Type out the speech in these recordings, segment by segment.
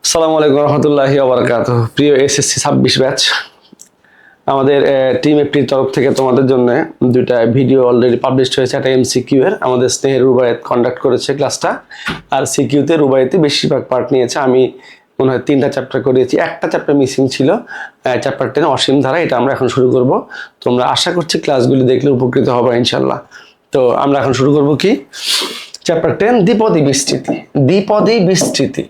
আসসালামু আলাইকুম রহমতুল্লাহি ওয়া বারাকাতুহু। প্রিয় এসএসসি 26 ব্যাচ, আমাদের টিম এফটির তরফ থেকে তোমাদের জন্য দুইটা ভিডিও অলরেডি পাবলিশড হয়েছে। একটা এমসিকিউ এর, আমাদের স্নেহের রুবায়েত কন্ডাক্ট করেছে ক্লাসটা, আর সিকিউতে রুবায়েতে বেশিরভাগ পার্ট নিয়েছে। আমি মনে হয় 3টা চ্যাপ্টার করিয়েছি, একটা চ্যাপ্টার মিসিং ছিল, চ্যাপ্টার 10 অসীম ধারা। এটা আমরা এখন শুরু করব। তোমরা আশা করছি ক্লাসগুলি দেখলে উপকৃত হবে ইনশাল্লাহ। তো আমরা এখন শুরু করব কি, চ্যাপ্টার 10, দ্বিপদী বিস্তৃতি। দ্বিপদী বিস্তৃতি,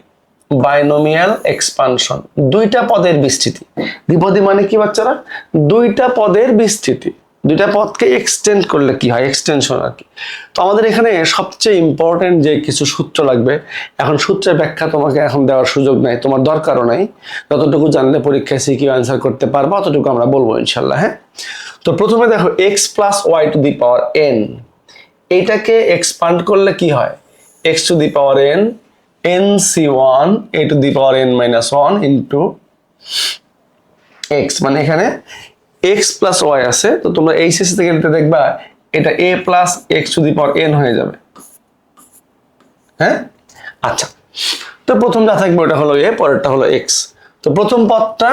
বাইনোমিয়াল এক্সপানশন, দুইটা পদের বিস্তৃতি। দ্বিপদী মানে কি বাচ্চারা? দুইটা পদের বিস্তৃতি, দুইটা পদকে এক্সটেন্ড করলে কি হয়, এক্সটেনশন আর কি। তো আমাদের এখানে সবচেয়ে ইম্পর্টেন্ট যে কিছু সূত্র লাগবে, এখন সূত্রের ব্যাখ্যা তোমাকে এখন দেওয়ার সুযোগ নাই, তোমার দরকারও নাই। যতটুকু জানলে পরীক্ষায় সিকিউ অ্যান্সার করতে পারবো, অতটুকু আমরা বলবো ইনশাল্লাহ। হ্যাঁ, তো প্রথমে দেখো x plus y to the power n, এইটাকে এক্সপান্ড করলে কি হয়? X to the power n nc1 a to the power n minus 1 into x, মানে এখানে x plus y আছে। তো তোমরা এইচএসসি থেকে দেখবা এটা a plus x to the power n হয়ে যাবে। হ্যাঁ, আচ্ছা, তো প্রথম যা থাকবে ওটা হলো a, পরেরটা হলো x। তো প্রথম পদটা,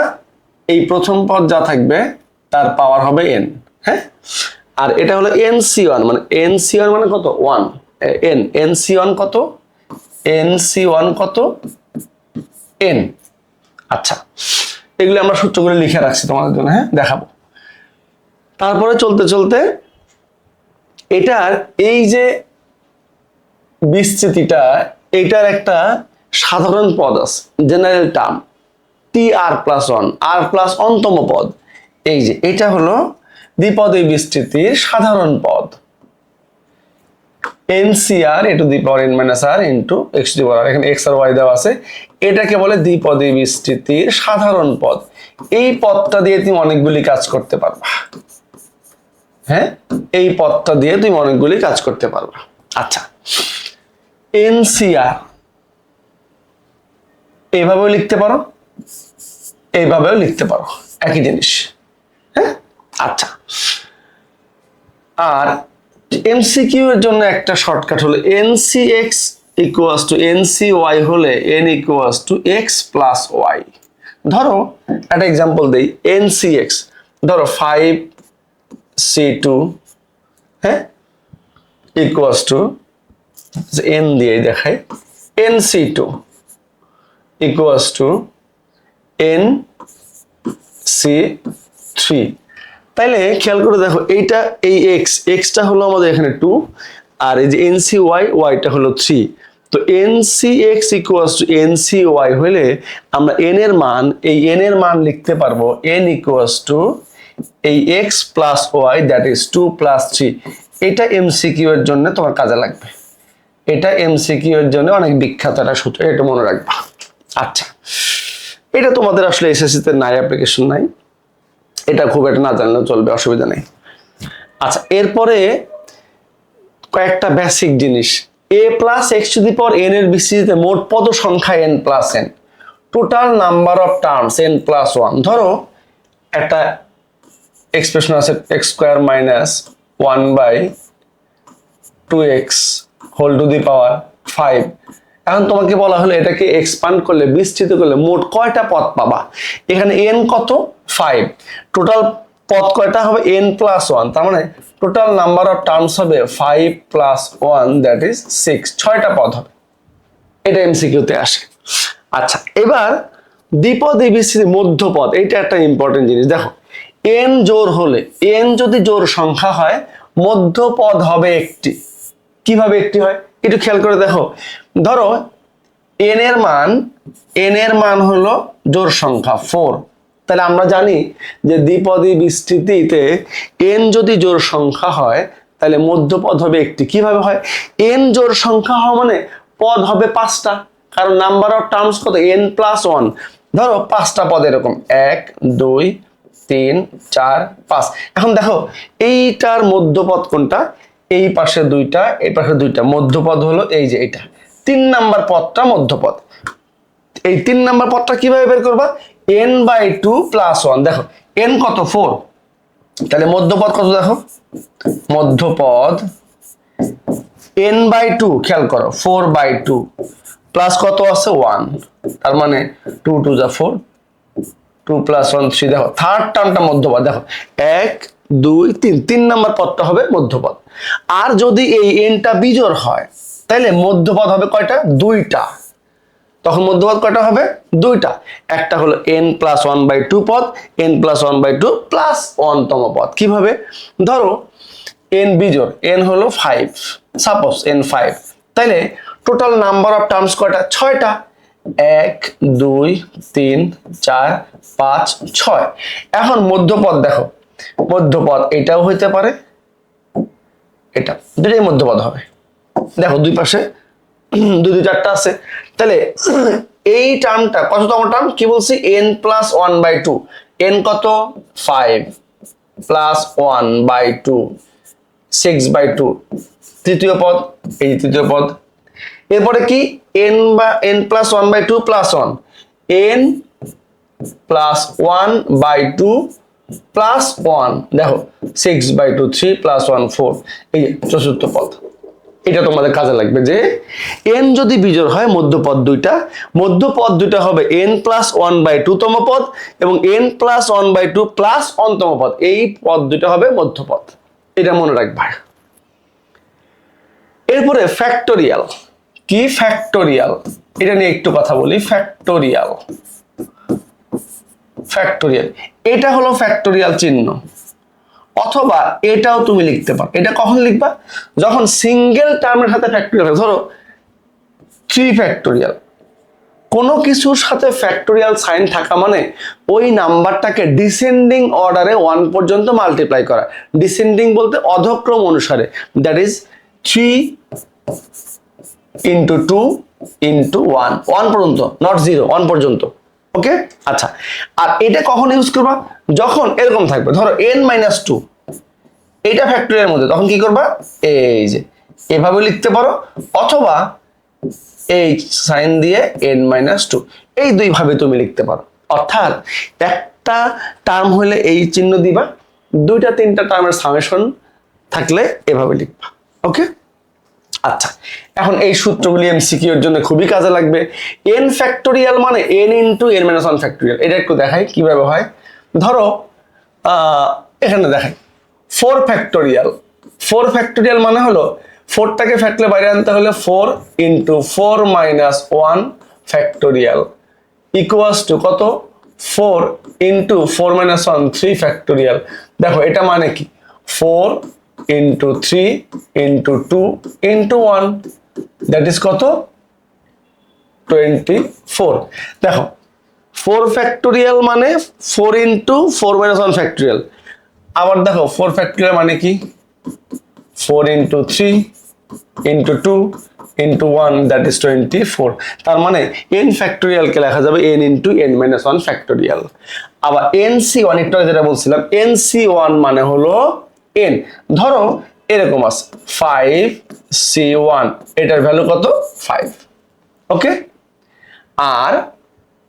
এই প্রথম পদ যা থাকবে তার পাওয়ার হবে n। হ্যাঁ, আর এটা হলো nc1, মানে nc1 মানে কত? 1 n, nc1 কত? nc1 কত? n। আচ্ছা, এগুলো আমরা সূত্রগুলো লিখে রাখছি তোমাদের জন্য, হ্যাঁ দেখাবো। তারপরে চলতে চলতে এটার এই যে বিস্তৃতিটা, এটার একটা সাধারণ পদ আছে, জেনারেল টার্ম, টি আর প্লাস 1, আর প্লাস অন্তম পদ। এই যে এটা হলো দ্বিপদী বিস্তৃতির সাধারণ পদ, NCR a to the power n minus r into x to the power r। এখানে x আর y দেওয়া আছে। এটাকে বলে দ্বিপদী বিস্তৃতির সাধারণ পদ। এই পদটা দিয়ে তুমি অনেকগুলি কাজ করতে পারবা। হ্যাঁ, এই পদটা দিয়ে তুমি অনেকগুলি কাজ করতে পারবা। আচ্ছা, NCR এইভাবেও লিখতে পারো, এইভাবেও লিখতে পারো, একই জিনিস। হ্যাঁ, আচ্ছা, আর এমসিকিউ এর জন্য একটা শর্টকাট হলো NCX ইকুয়ালস টু NCY হলে n equals to x plus y। ধরো একটা এক্সাম্পল দেই, NCX ধরো 5C2, হ্যাঁ, ইকুয়ালস টু n দিয়ে দেখাই, NC2 ইকুয়ালস টু NC3। তাইলে খেয়াল করে দেখো, এইটা এই এক্সটা হলো আমাদের এখানে 2, আর এই যে NCY, ওয়াইটা হলো 3। তো NCX ইকুয়ালস টু NCY হলে আমরা n এর মান, এই n এর মান লিখতে পারবো n ইকুয়ালস টু এই x plus y, that is 2 plus 3। এটা এমসিকিউ এর জন্য তোমার কাজে লাগবে, এটা এমসিকিউ এর জন্য অনেক বিখ্যাত একটা সূত্র, এটা মনে রাখবা। আচ্ছা, এটা তোমাদের আসলে এসএসসি তে নাই, অ্যাপ্লিকেশন নাই, এটা খুব একটা না জানলেও চলবে, অসুবিধা নেই। আচ্ছা, এরপরে কয়েকটা বেসিক জিনিস, a plus x to the power n এর বিস্তৃতিতে মোট পদ সংখ্যা n plus n, total number of terms n plus 1। ধরো একটা এক্সপ্রেশন আছে x square minus 1/2x whole to the power 5। এখন তোমাকে বলা হলো এটাকে এক্সপান্ড করলে, বিস্তৃত করলে মোট কয়টা পদ পাবা? এখানে n কত? 5। টোটাল পদ কয়টা হবে? n plus 1। তার মানে টোটাল নাম্বার অফ টার্মস হবে 5 প্লাস 1, দ্যাট ইজ 6। 6টা পদ হবে, এটা এমসিকিউতে আসে। আচ্ছা, এবার দ্বিপদী বিস্তৃতি মধ্যপদ, এইটা একটা ইম্পর্টেন্ট জিনিস। দেখো n জোড় হলে, n যদি জোড় সংখ্যা হয়, মধ্যপদ হবে একটি। কিভাবে একটি হয় একটু খেয়াল করে দেখো। ধরো n এর মান হলো জোড় সংখ্যা 4। তাহলে আমরা জানি যে দ্বিপদী বিস্তৃতিতে n যদি জোড় সংখ্যা হয় তাহলে মধ্যপদ হবে একটি। কিভাবে হয়? n জোড় সংখ্যা হওয়া মানে পদ হবে 5টা, কারণ নাম্বার অফ টার্মস কত? n plus 1। ধরো 5টা পদ এরকম, 1 2 3 4 5। এখন দেখো এইটার মধ্যপদ কোনটা? এই পাশে 2টা, এই পাশে 2টা, মধ্যপদ হলো এই যে এটা। 3 নাম্বার পদটা মধ্যপদ। এই 3 নাম্বার পদটা কিভাবে বের করবা? n/2 plus 1। দেখো n কত? 4। তাহলে মধ্যপদ কত? দেখো মধ্যপদ n/2, খেয়াল করো 4/2 প্লাস কত আছে 1, তার মানে 2 2 যা 4, 2 + 1 3। দেখো থার্ড টার্মটা মধ্যপদ, দেখো 1 2 3, 3 নাম্বার পদটা হবে মধ্যপদ। আর যদি এই এনটা বিজোড় হয় তাহলে মধ্যপদ হবে কয়টা? 2টা। তখন মধ্যপদ কয়টা হবে? 2টা। একটা হলো n+1/2 পদ, n+1/2 প্লাস 1তম পদ। কিভাবে? ধরো n বিজোড়, n হলো 5, সাপোজ n 5, তাহলে টোটাল নাম্বার অফ টার্মস কয়টা? 6টা। 1 2 3 4 5 6। এখন মধ্যপদ দেখো, মধ্যপদ এটাও হইতে পারে, এটা, দুটোই মধ্যপদ হবে। দেখো দুই পাশে 2 2 4টা আছে, তাহলে এই টার্মটা কততম টার্ম? কি বলছি? n+1/2। n কত? 5 প্লাস 1/2, 6/2, তৃতীয় পদ, এই তৃতীয় পদ। এরপরে কি? n+1/2 প্লাস 1, n+1/2 প্লাস 1, দেখো 6/2, 3 + 1 4, এই চতুর্থ পদ। এটা তোমাদের কাজে লাগবে যে n যদি বিজোড় হয় মধ্যপদ 2টা, মধ্যপদ 2টা হবে n+1/2 তম পদ এবং n+1/2 প্লাস 1তম পদ। এই পদ 2টা হবে মধ্যপদ, এটা মনে রাখবা। এরপরে ফ্যাক্টোরিয়াল। কি ফ্যাক্টোরিয়াল? এটা নিয়ে একটু কথা বলি। ফ্যাক্টোরিয়াল, ফ্যাক্টোরিয়াল এটা হলো ফ্যাক্টোরিয়াল চিহ্ন, অথবা এটাও তুমি লিখতে পারো। এটা কখন লিখবা? যখন সিঙ্গেল টার্মের সাথে ফ্যাক্টোরিয়াল। ধরো 3 ফ্যাক্টোরিয়াল, কোনো কিছুর সাথে ফ্যাক্টোরিয়াল সাইন থাকা মানে ওই নাম্বারটাকে ডিসেন্ডিং অর্ডারে 1 পর্যন্ত মাল্টিপ্লাই করা। ডিসেন্ডিং বলতে অধক্রম অনুসারে, দ্যাট ইজ 3 × 2 × 1, 1 পর্যন্ত, নট 0, 1 পর্যন্ত। ওকে, আচ্ছা। আর এটা কখন ইউজ করবা? যখন এরকম থাকবে, ধরো n-2, এটা ফ্যাক্টোরিয়াল মধ্যে, তখন কি করবা? এই যে এভাবে লিখতে পারো, অথবা এই সাইন দিয়ে n-2, এই দুই ভাবে তুমি লিখতে পারো। অর্থাৎ একটা টার্ম হলে এই চিহ্ন দিবা, 2টা 3টা টার্মের সামেশন থাকলে এভাবে লিখবা। ওকে, আচ্ছা। এখন এই সূত্রগুলি এমসিকিউ এর জন্য খুবই কাজে লাগবে। n ফ্যাক্টোরিয়াল মানে n × n-1 ফ্যাক্টোরিয়াল। এটা একটু দেখাই কিভাবে হয়। ধরো এখানে দেখাই 4 ফ্যাক্টোরিয়াল। 4 ফ্যাক্টোরিয়াল মানে হলো 4টাকে ফ্যাক্টরে বাইরে আনতে হলে 4 × 4 - 1 ফ্যাক্টোরিয়াল ইকুয়ালস টু কত? 4 × 4 - 1 3 ফ্যাক্টোরিয়াল। দেখো এটা মানে কি? 4 × 3 × 2 × 1, দ্যাট ইজ কত? 24। দেখো 4 ফ্যাক্টোরিয়াল মানে 4 × 4 - 1 ফ্যাক্টোরিয়াল। আবার দেখো 4 ফ্যাক্টোরিয়াল মানে কি? 4 × 3 × 2 × 1, দ্যাট ইজ 24। তার মানে n ফ্যাক্টোরিয়ালকে লেখা যাবে n × n-1 ফ্যাক্টোরিয়াল। আবার nc1, একটু যেটা বলছিলাম, nc1 মানে হলো n। ধরো এরকম আছে 5c1, এটার ভ্যালু কত? 5। ওকে, আর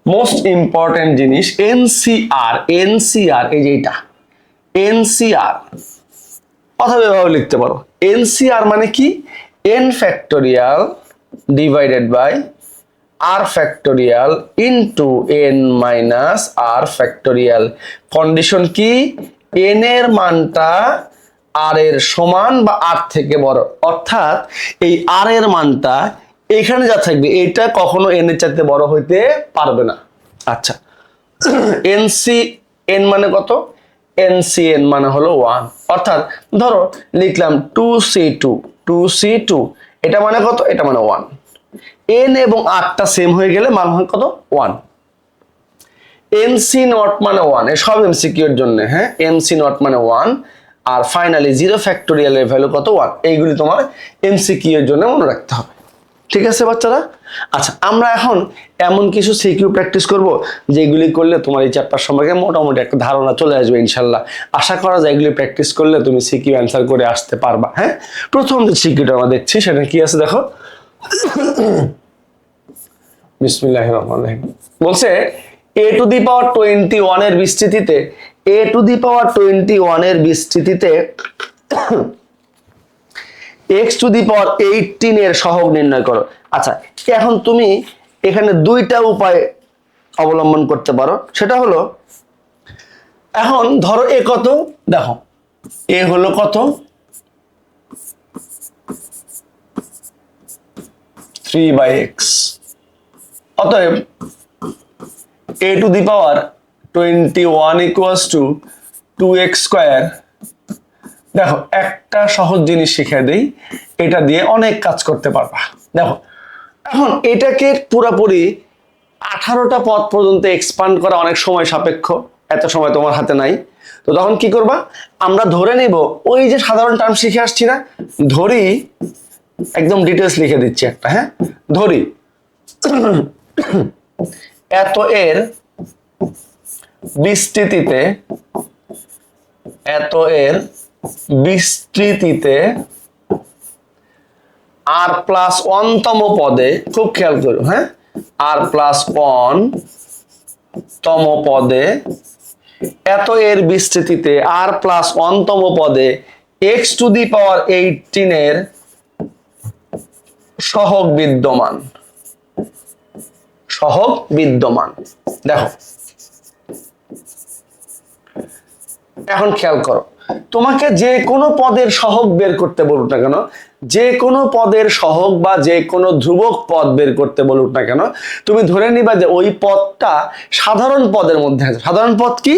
মোস্ট ইম্পর্টেন্ট জিনিস এনসিআর। এনসিআর এই যে এটা এনসিআর, অথবা এভাবে লিখতে পারো। এনসিআর মানে কি? n factorial divided by r factorial into n - r factorial. Condition কি? n এর মানটা r এর সমান বা r থেকে বড়, অর্থাৎ এই r এর মানটা এখানে যা থাকবে এটা কখনো n এর চাইতে বড় হইতে পারবে না। আচ্ছা, n মানে কত? NCN মানে হলো 1, অর্থাৎ ধরো লিখলাম 2C2, এটা মানে কত? এটা মানে 1। n এবং r টা সেম হয়ে গেলে মান হয় কত? 1। NC0 মানে 1, এ সব এমসিকিউ এর জন্য। হ্যাঁ, NC0 মানে 1, আর ফাইনালি 0 ফ্যাক্টোরিয়ালের ভ্যালু কত? 1। এইগুলি তোমার এমসিকিউ এর জন্য মনে রাখতে হবে। ঠিক আছে বাচ্চারা? আচ্ছা, আমরা এখন এমন কিছু সিকিউ প্র্যাকটিস করব যেগুলি করলে তোমার এই চ্যাপ্টার সম্পর্কে মোটামুটি একটা ধারণা চলে আসবে ইনশাল্লাহ। আশা করা যায় এগুলি প্র্যাকটিস করলে তুমি সিকিউ অ্যান্সার করে আসতে পারবা। হ্যাঁ, প্রথম যে সিকিউটা আমরা দেখছি সেটা কি আছে দেখো। বিসমিল্লাহির রহমানির রহিম। বলছে a⁻21 এর বিস্তৃতিতে a⁻21 এর বিস্তৃতিতে x টু দি পাওয়ার 18 এর সহগ নির্ণয় করো। আচ্ছা, এখন তুমি এখানে দুইটা উপায় অবলম্বন করতে পারো। সেটা হলো, এখন ধরো এ কত, দেখো এ হলো কত 3/x, অতএব a to the power 21 equals to 2x square. দেখো একটা সহজ জিনিস শিখিয়ে দেই, এটা দিয়ে অনেক কাজ করতে পারবা। দেখো এখন এটাকে পুরোপুরি 18টা পদ পর্যন্ত এক্সপান্ড করা অনেক সময় সাপেক্ষ, এত সময় তোমার হাতে নাই। তো তখন কি করবা, আমরা ধরে নিব ওই যে সাধারণ টার্ম শিখে আসছি না, ধরি একদম ডিটেলস লিখে দিচ্ছি একটা, হ্যাঁ ধরি এত এর বিস্তৃতিতে, এত এর বিস্তৃতিতে r প্লাস 1 তম পদে, খুব খেয়াল করো, হ্যাঁ r প্লাস 1 তম পদে, এত এর বিস্তৃতিতে r প্লাস 1 তম পদে x টু দি পাওয়ার 18 এর সহগ বিদ্যমান, সহগ বিদ্যমান। দেখো এখন খেয়াল করো, তোমাকে যে কোনো পদের সহগ বের করতে বলুক না কেন, যে কোনো পদের সহগ বা যে কোনো ধ্রুবক পদ বের করতে বলুক না কেন, তুমি ধরে নিবা যে ওই পদটা সাধারণ পদের মধ্যে আছে। সাধারণ পদ কি,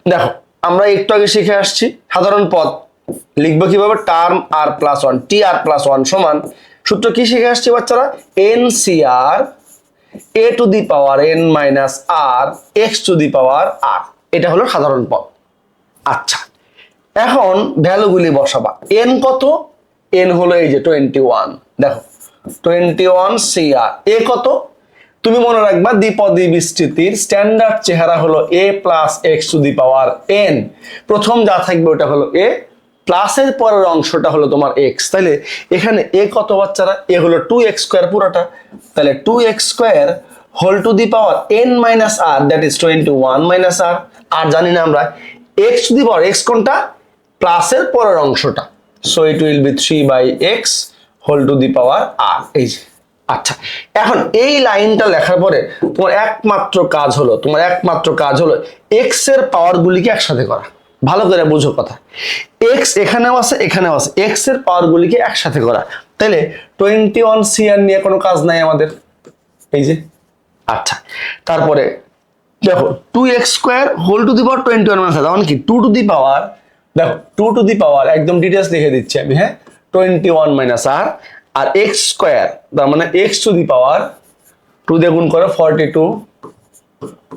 দেখো আমরা একটু আগে শিখে আসছি সাধারণ পদ লিখবো কিভাবে, টার্ম r প্লাস 1, টি আর প্লাস 1 সমান, সূত্র কি শিখে আসছি বাচ্চারা, NCR a to the power n minus r x to the power r, এটা হলো সাধারণ পদ। আচ্ছা, এখন ভ্যালুগুলি বসাবা। n কত, n হলো এই যে 21, দেখো 21 CR, a কত, তুমি মনে রাখবা দ্বিপদী বিস্তৃতির স্ট্যান্ডার্ড চেহারা হলো a plus x to the power n, প্রথম যা থাকবে ওটা হলো a, প্লাসের পরের অংশটা হলো তোমার x। তাহলে এখানে a কত বাচ্চারা, a হলো 2x স্কয়ার পুরোটা, তাহলে 2x square whole to the power n minus r, that is 21 minus r, আর জানি না আমরা x to the power, x কোনটা, প্লাসের পরের অংশটা, so it will be 3/x whole to the power r, এই যে। আচ্ছা, এখন এই লাইনটা লেখার পরে তোমার একমাত্র কাজ হলো x এর পাওয়ার গুলিকে একসাথে করা। ভালো করে বুঝো কথা, x এখানেও আছে এখানেও আছে, x এর পাওয়ার গুলিকে একসাথে করা। তাহলে 21 CR নিয়ে কোনো কাজ নাই আমাদের, এই যে। আচ্ছা, তারপরে দেখো 2x square whole to the power 21 minus, তখন কি 2 টু দি পাওয়ার, দেখো 2 টু দি পাওয়ার একদম ডিটেইলস লিখে দিচ্ছি আমি, হ্যাঁ 21 মাইনাস r, আর x স্কয়ার তার মানে x টু দি পাওয়ার 2 দিয়ে গুণ করো 42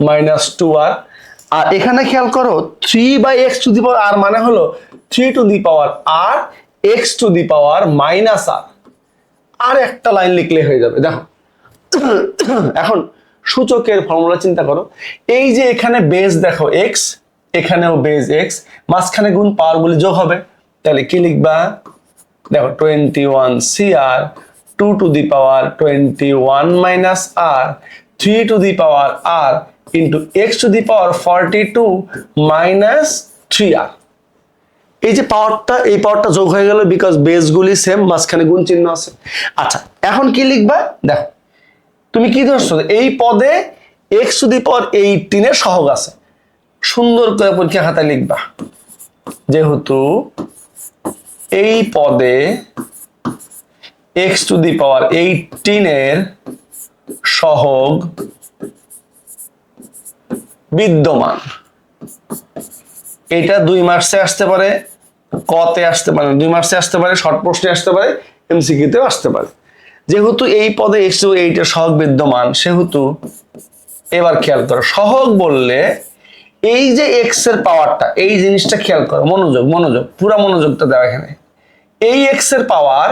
মাইনাস 2r, আর এখানে খেয়াল করো 3/x two the power r মানে হলো 3 to the power r x to the power minus r, আর একটা লাইন লিখলে হয়ে যাবে। দেখো এখন সূচকের ফর্মুলা চিন্তা করো, এই যে এখানে বেস দেখো x, এখানেও বেস x, মাঝখানে গুণ পাওয়ার গুলি যোগ হবে, তাহলে কি লিখবা, দেখো 21 CR 2 to the power 21 minus r 3 to the power r into x to the power 42 minus 3r। এই যে পাওয়ারটা, এই পাওয়ারটা যোগ হয়ে গেল বিকজ বেসগুলি সেম, মাঝখানে গুণ চিহ্ন আছে। আচ্ছা, এখন কি লিখবা, দেখো তুমি কি ধরছো, এই পদে x টু দি পাওয়ার 18 এর সহগ আছে, সুন্দর করে পরীক্ষা খাতায় লিখবা, যেহেতু এই পদে x টু দি পাওয়ার 18 এর সহগ বিদ্যমান। এটা 2 মার্কসে আসতে পারে, কতে আসতে পারে, 2 মার্কসে আসতে পারে, শর্ট প্রশ্নে আসতে পারে, এমসিকিউতেও আসতে পারে। যেহেতু এই পদে x টু 8 এর সহগ বিদ্যমান, সেহেতু এবার খেয়াল করো, সহগ বললে এই যে x এর পাওয়ারটা, এই জিনিসটা খেয়াল করো, মনোযোগ পুরো মনোযোগটা দাও এখানে, এই x এর পাওয়ার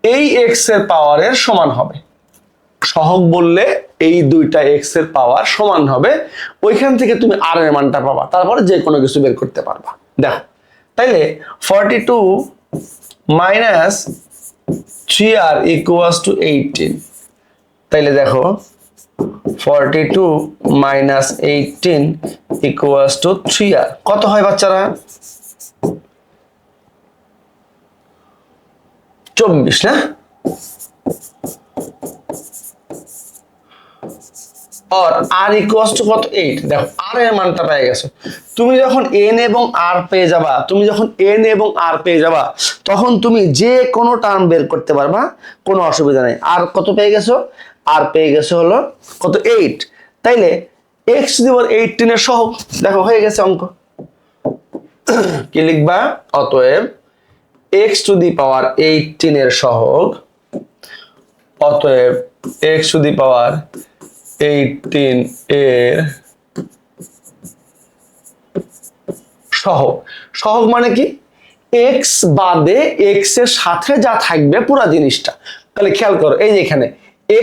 এই x এর পাওয়ারের সমান হবে। সহগ বললে এই দুইটা x এর পাওয়ার সমান হবে, ওইখান থেকে তুমি r এর মানটা পাবা, তারপরে যে কোনো কিছু বের করতে পারবা। দেখো তাইলে 42 মাইনাস 3r ইকুয়ালস টু 18, তাইলে দেখো 42 মাইনাস 18 ইকুয়ালস টু 3r, কত হয় বাচ্চারা, 24 না, আর r ইকুয়ালস টু কত 8। দেখো r এর মানটা পেয়ে গেছো। তুমি যখন n এবং r পেয়ে যাবা, তখন তুমি যে কোনো টার্ম বের করতে পারবা, কোনো অসুবিধা নেই। আর কত পেয়ে গেছো? r পেয়ে গেছো হলো কত 8। তাইলে x টু দি পাওয়ার 18 এর সহগ। দেখো হয়ে গেছে অঙ্ক। কি লিখবা? অতএব x টু দি পাওয়ার 18 এর সহগ, অতএব x টু দি পাওয়ার 18 এর সহগ। সহগ মানে কি? x বাদে x এর সাথে যা থাকবে পুরো জিনিসটা। তাহলে খেয়াল করো, এই যে এখানে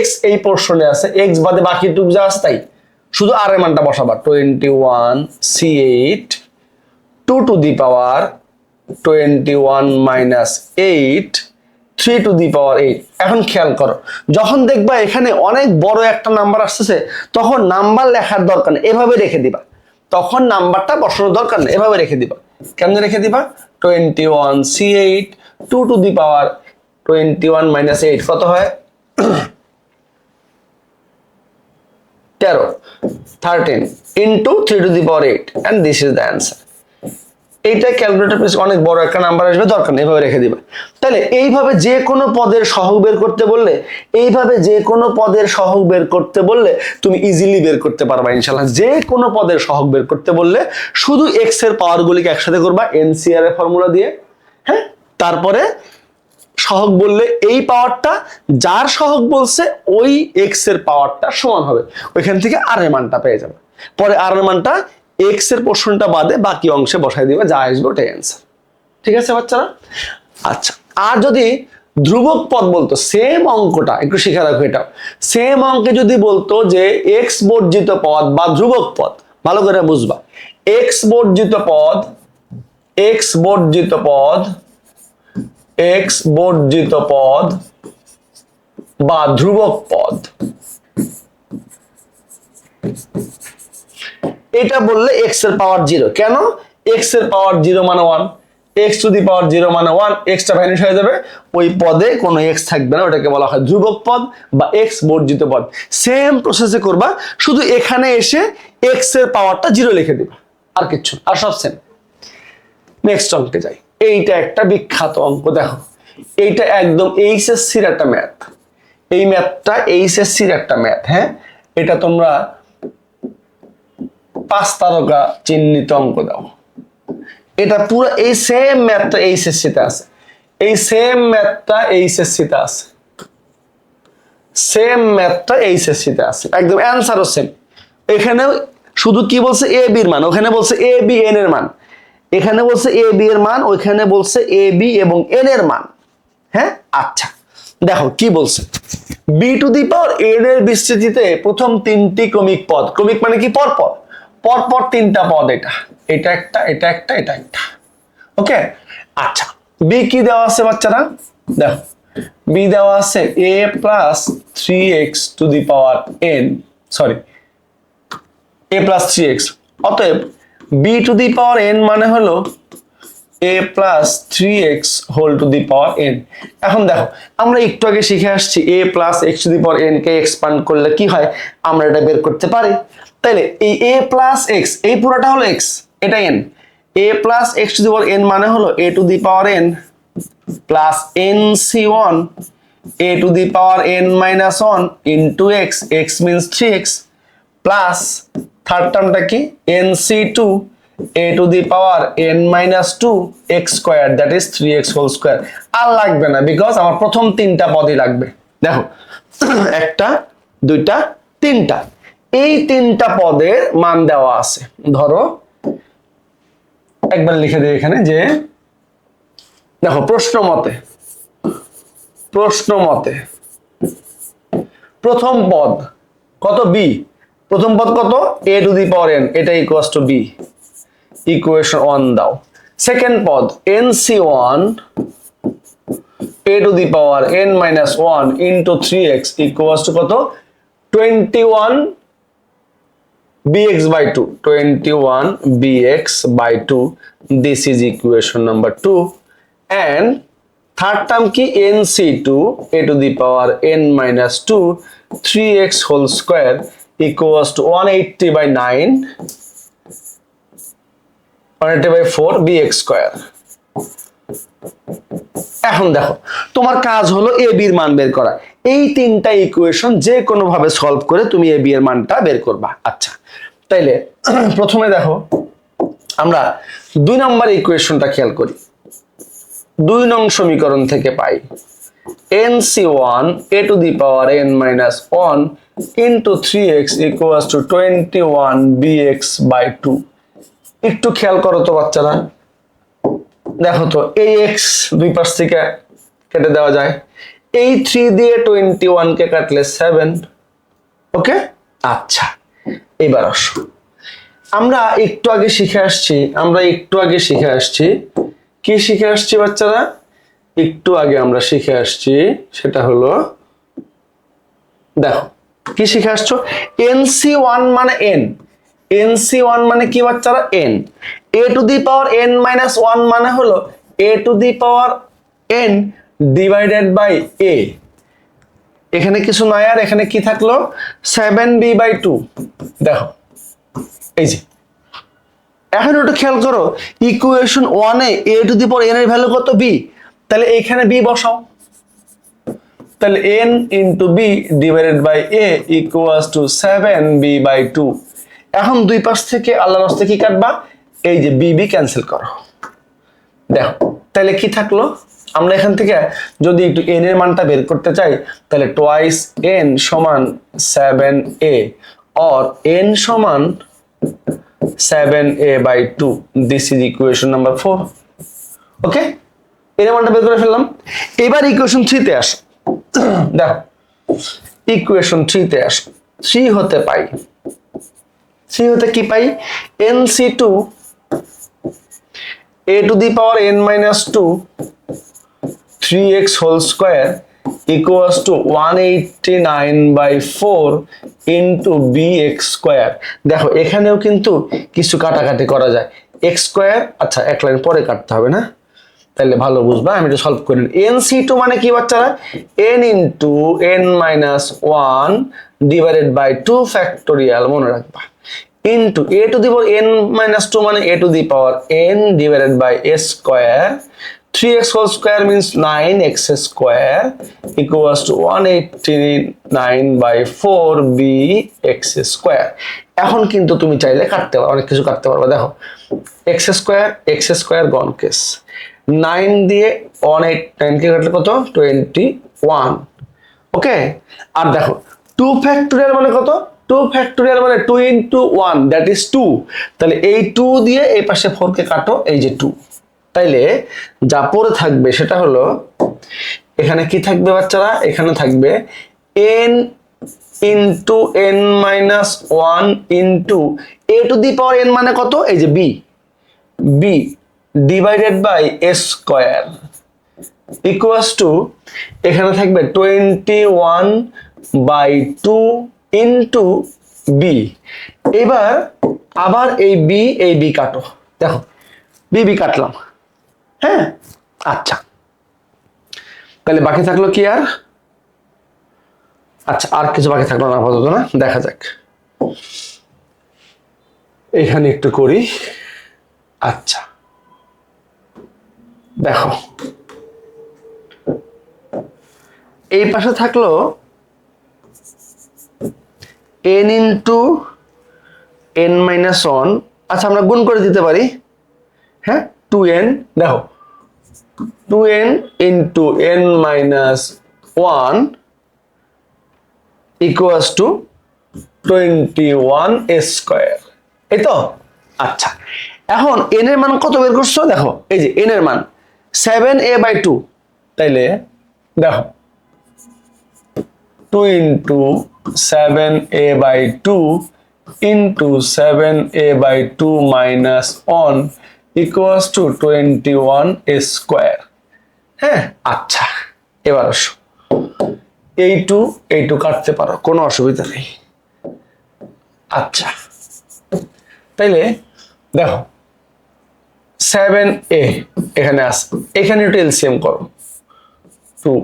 x এই পোরশনে আছে, x বাদে বাকিটুকু যা আছে তাই, শুধু r এর মানটা বসাবা। 21 c8 2 to the power 21 minus 8 3 to the power 8। এখন খেয়াল করো, যখন দেখবা এখানে অনেক বড় একটা নাম্বার আসতেছে, তখন নাম্বার লেখার দরকার নেই, এভাবে রেখে দিবা। তখন নাম্বারটা বসানোর দরকার নেই, এভাবে রেখে দিবা। কেমনে রেখে দিবা? 21 c8 2 to the power 21 minus 8 কত হয়? 13 into 3 to the power 8, and this is the answer. এইটা ক্যালকুলেটর পেজ অনেক বড় একটা নাম্বার আসবে, দরকার নেই, এভাবে রেখে দিবে। তাহলে এইভাবে যে কোনো পদের সহগ বের করতে বললে, তুমি ইজিলি বের করতে পারবা ইনশাআল্লাহ। যে কোনো পদের সহগ বের করতে বললে শুধু এক্স এর পাওয়ার গুলিকে একসাথে করবা এনসিআর এর ফর্মুলা দিয়ে, হ্যাঁ। তারপরে সহগ বললে এই পাওয়ারটা যার সহগ বলছে ওই এক্স এর পাওয়ারটা সমান হবে, ওইখান থেকে আর এর মানটা পেয়ে যাবে। পরে আর এর মানটা এক্স এর পোর্শনটা বাদে বাকি অংশে বসাই দিবে, যা আসবে ওটাই অ্যান্সার। ঠিক আছে বাচ্চারা? আচ্ছা, আর যদি ধ্রুবক পদ বলতো, সেম অঙ্কটা একটু শিখে রাখো, এটা সেম অঙ্কে যদি বলতো যে এক্স বর্জিত পদ বা ধ্রুবক পদ, ভালো করে বুঝবা। এক্স বর্জিত পদ বা ধ্রুবক পদ, এটা বললে এক্স এর পাওয়ার 0। কেন? এক্স এর পাওয়ার 0 মানে 1, এক্স টু দি পাওয়ার 0 মানে 1, এক্সটা ভ্যানিশ হয়ে যাবে, ওই পদে কোনো এক্স থাকবে না, ওটাকে বলা হয় ধ্রুবক পদ বা এক্স বর্জিত পদ। সেম প্রসেসে করবা, শুধু এখানে এসে এক্স এর পাওয়ারটা 0 লিখে দিবা, আর কিচ্ছু, আর সব সেম। নেক্সট অঙ্কে যাই। এইটা একটা বিখ্যাত অঙ্ক, দেখো এইটা একদম এইচএসসির একটা ম্যাথ, এই ম্যাথটা এইচএসসির একটা ম্যাথ, হ্যাঁ। এটা তোমরা 5 তারকা চিহ্নিত অঙ্ক দাও। এটা পুরো এই সেম ম্যাথটা এইচএসসিতে আছে, একদম অ্যান্সারও সেম। এখানে শুধু কি বলছে? এ বি এর মান, ওখানে বলছে এ বি এন এর মান, এখানে বলছে এ বি এর মান, ওইখানে বলছে এ বি এবং এন এর মান, হ্যাঁ। আচ্ছা দেখো কি বলছে, b to the power n এর বিস্তৃতিতে প্রথম 3টি ক্রমিক পদ, ক্রমিক মানে কি? পরপর 3টা পদ, এটা একটা। ওকে, আচ্ছা বি কি দেওয়া আছে বাচ্চারা? দেখো বি দেওয়া আছে a plus 3x to the power n, a plus 3x। অতএব b to the power n মানে হলো a plus 3x whole to the power n। এখন দেখো আমরা একটু আগে শিখে আসছি a plus x to the power n কে এক্সপ্যান্ড করলে কি হয়, আমরা এটা বের করতে পারি। তাইলে এই a প্লাস x, এই পুরোটা হলো x, এটা n, a plus x to the power n মানে হলো a to the power n প্লাস nc1 a to the power n minus 1 into x, x means 3x, plus third টার্মটা কি? nc2 a to the power n minus 2 x square, that is 3x whole square. আর লাগবে না, because আমার প্রথম 3টা পদই লাগবে। দেখো 1টা 2টা 3টা, এই 3টা পদের মান দেওয়া আছে। ধরো একবার লিখে দিই এখানে যে, দেখো প্রশ্ন মতে প্রথম পদ কত? b। প্রথম পদ কত? a to the power n, এটা ইকুয়ালস টু b, ইকুয়েশন 1 দাও। সেকেন্ড পদ nc1 a to the power n minus 1 into 3x equals to কত? 21 bx by 2, 21 bx by 2, this is equation number 2, and third term কি nc2 a to the power n minus 2 3x whole square equals to 180 by 9 180 by 4 bx square। এখন দেখো তোমার কাজ হলো a b এর মান বের করা। এই তিনটা ইকুয়েশন যে কোনো ভাবে সলভ করে তুমি a b এর মানটা বের করবা। আচ্ছা, তাইলে প্রথমে দেখো আমরা 2 নম্বর ইকুয়েশনটা খেয়াল করি। 2 নং সমীকরণ থেকে পাই nc1 a to the power n minus 1 into 3x equals to 21 bx by 2। একটু খেয়াল করো তো বাচ্চারা, দেখো তো এই x দুই পাশ থেকে কেটে দেওয়া যায়, এই 3 দিয়ে 21 কে কাটলে 7। ওকে, আচ্ছা এবার আসো আমরা একটু আগে শিখে আসছি কি শিখে আসছি বাচ্চারা? একটু আগে আমরা শিখে আসছি, সেটা হলো দেখো কি শিখে আসছো, nc1 মানে n, nc1 মানে কি বাচ্চারা? n, a to the power n minus 1 মানে হলো a to the power n divided by a। এখানে কিছু নয়, আর এখানে কি থাকলো 7b by 2। দেখো এই যে, এখন একটু খেয়াল করো equation 1 A a to the power n এর ভ্যালু কত? b, তাহলে এইখানে b বসাও, তাহলে n into b divided by a equals to 7b by 2। এখন দুই পাশ থেকে আল্লাহর রাস্তে কি কাটবা? এই যে b ক্যান্সেল করো। দেখো তাহলে কি থাকলো, আমরা এখান থেকে যদি একটু n এর মানটা বের করতে চাই তাহলে twice n সমান 7a or n সমান 7a by 2। this is equation number 4। ওকে, এর মানটা বের করে ফেললাম। এবার ইকুয়েশন 3 তে আসো। দেখো ইকুয়েশন 3 তে আসো, 3 হতে পাই, 3 হতে কি পাই? nc2 a to the power n minus 2 3x whole square equals to 189 by 4 into bx square। দেখো এখানেও কিন্তু কিছু কাটাকাটি করা যায়, x square আচ্ছা এক লাইন পরে কাটতে হবে না, তাহলে ভালো বুঝবা, আমি এটা সলভ করি। nc2 মানে কি বাচ্চারা? n into n minus 1 divided by 2 factorial, মনে রাখবা, into a to the power n minus 2 মানে a to the power n divided by a square, 3x whole square means 9x square equals to 189 by 4 bx square। এখন কিন্তু তুমি চাইলে কাটতে পারো, অনেক কিছু কাটতে পারবে। দেখো x স্কয়ার গন কেস, 9 দিয়ে 189 কে কাটলে কত? 21। ওকে, আর দেখো 2 ফ্যাক্টোরিয়াল মানে কত? 2 ফ্যাক্টোরিয়াল মানে 2 into 1 that is 2। তাহলে এই 2 দিয়ে এই পাশে 4 কে কাটো, এই যে 2। তাইলে যা পড়ে থাকবে সেটা হলো, এখানে কি থাকবে বাচ্চারা? এখানে থাকবে n into n minus 1 into a to the power n মানে কত? এই যে b divided by a square equals to, এখানে থাকবে 21 by 2 into b। এবার আবার এই b কাটো, দেখো b কাটলাম। হ্যাঁ, আচ্ছা তাহলে বাকি থাকলো কি আর? আচ্ছা আর কিছু বাকি থাকলো না আপাতত, না দেখা যাক, এখানে একটু করি। আচ্ছা দেখো এই পাশে থাকলো n into n minus 1। আচ্ছা আমরা গুণ করে দিতে পারি, হ্যাঁ 2n, দেখো 2n into n minus 1 equals to 21 square, এই তো। আচ্ছা এখন n এর মান কত বের করছো? দেখো এই যে n এর মান 7a by 2, তাইলে দেখো 2 into 7a by 2 into 7a by 2 minus 1 equals to 21 square। হ্যাঁ, আচ্ছা এবার আসো এই 2 কাটতে পারো, কোনো অসুবিধা নেই। আচ্ছা তাইলে দেখো 7a এখানে আছে, এখানে একটু এলসিএম করো, 2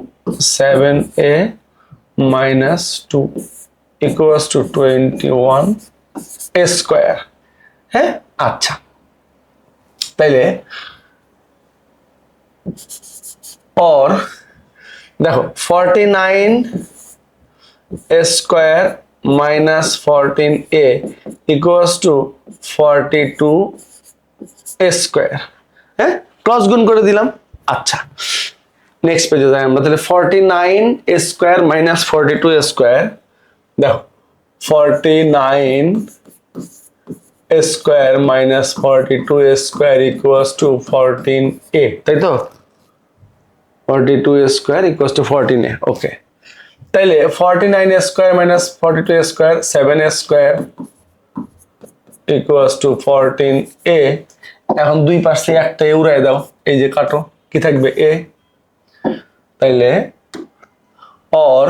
7a minus 2 equals to 21 a square। হ্যাঁ, আচ্ছা, তাইলে और देखो 49 a square minus 14a equals to 42 a square। হ্যাঁ, ক্রস গুণ করে দিলাম। আচ্ছা, নেক্সট পেজে যাই আমরা। তাহলে 49 a square minus 42 a square, দেখো 49 a square minus 42 a square equals to 14a, তাই তো? 42 a square equals to 14a, ওকে। তাইলে 49 a square minus 42 a square, 7a square equals to 14a। এখন দুই পাশ থেকে একটা a উড়াই দাও, এই যে কাটো, কি থাকবে a। তাইলে और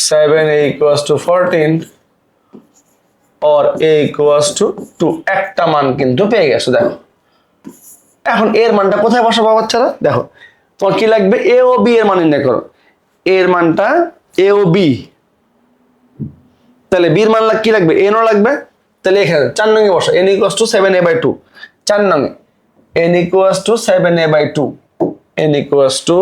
7a equals to 14 और a equals to 2, একটা মান কিন্তু পেয়ে গেছো। দেখো এখন এর মানটা কোথায় বসাবো বাচ্চারা? দেখো তোমার কি লাগবে, a ও b এর মান নির্ণয় করো। এর মানটা a ও b, তাহলে b এর মান কি লাগবে, n ও লাগবে। তাহলে এখানে 4 নং এ বসো, n equals to 7a/2। 4 নং এ n equals to 7a/2, n equals to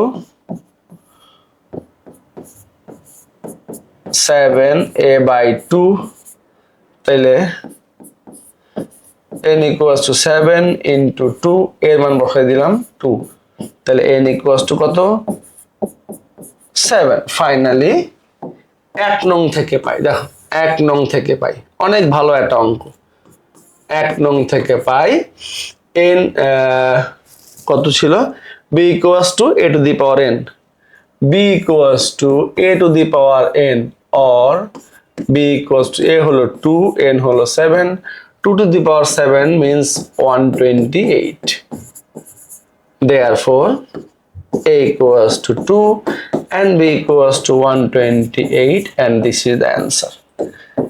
7a/2। তাইলে n equals to 7 into 2, এর মান বসাই দিলাম 2। তাহলে n equals to কত, 7। ফাইনালি 1 নং থেকে পাই। দেখো 1 নং থেকে পাই, অনেক ভালো একটা অঙ্ক। 1 নং থেকে পাই n কত ছিল, b equals to a to the power n, b equals to a to the power n, or b equals to a হলো 2, n হলো 7, 2 to the power 7 means 128। Therefore a equals to 2 and b equals to 128, and this is the answer।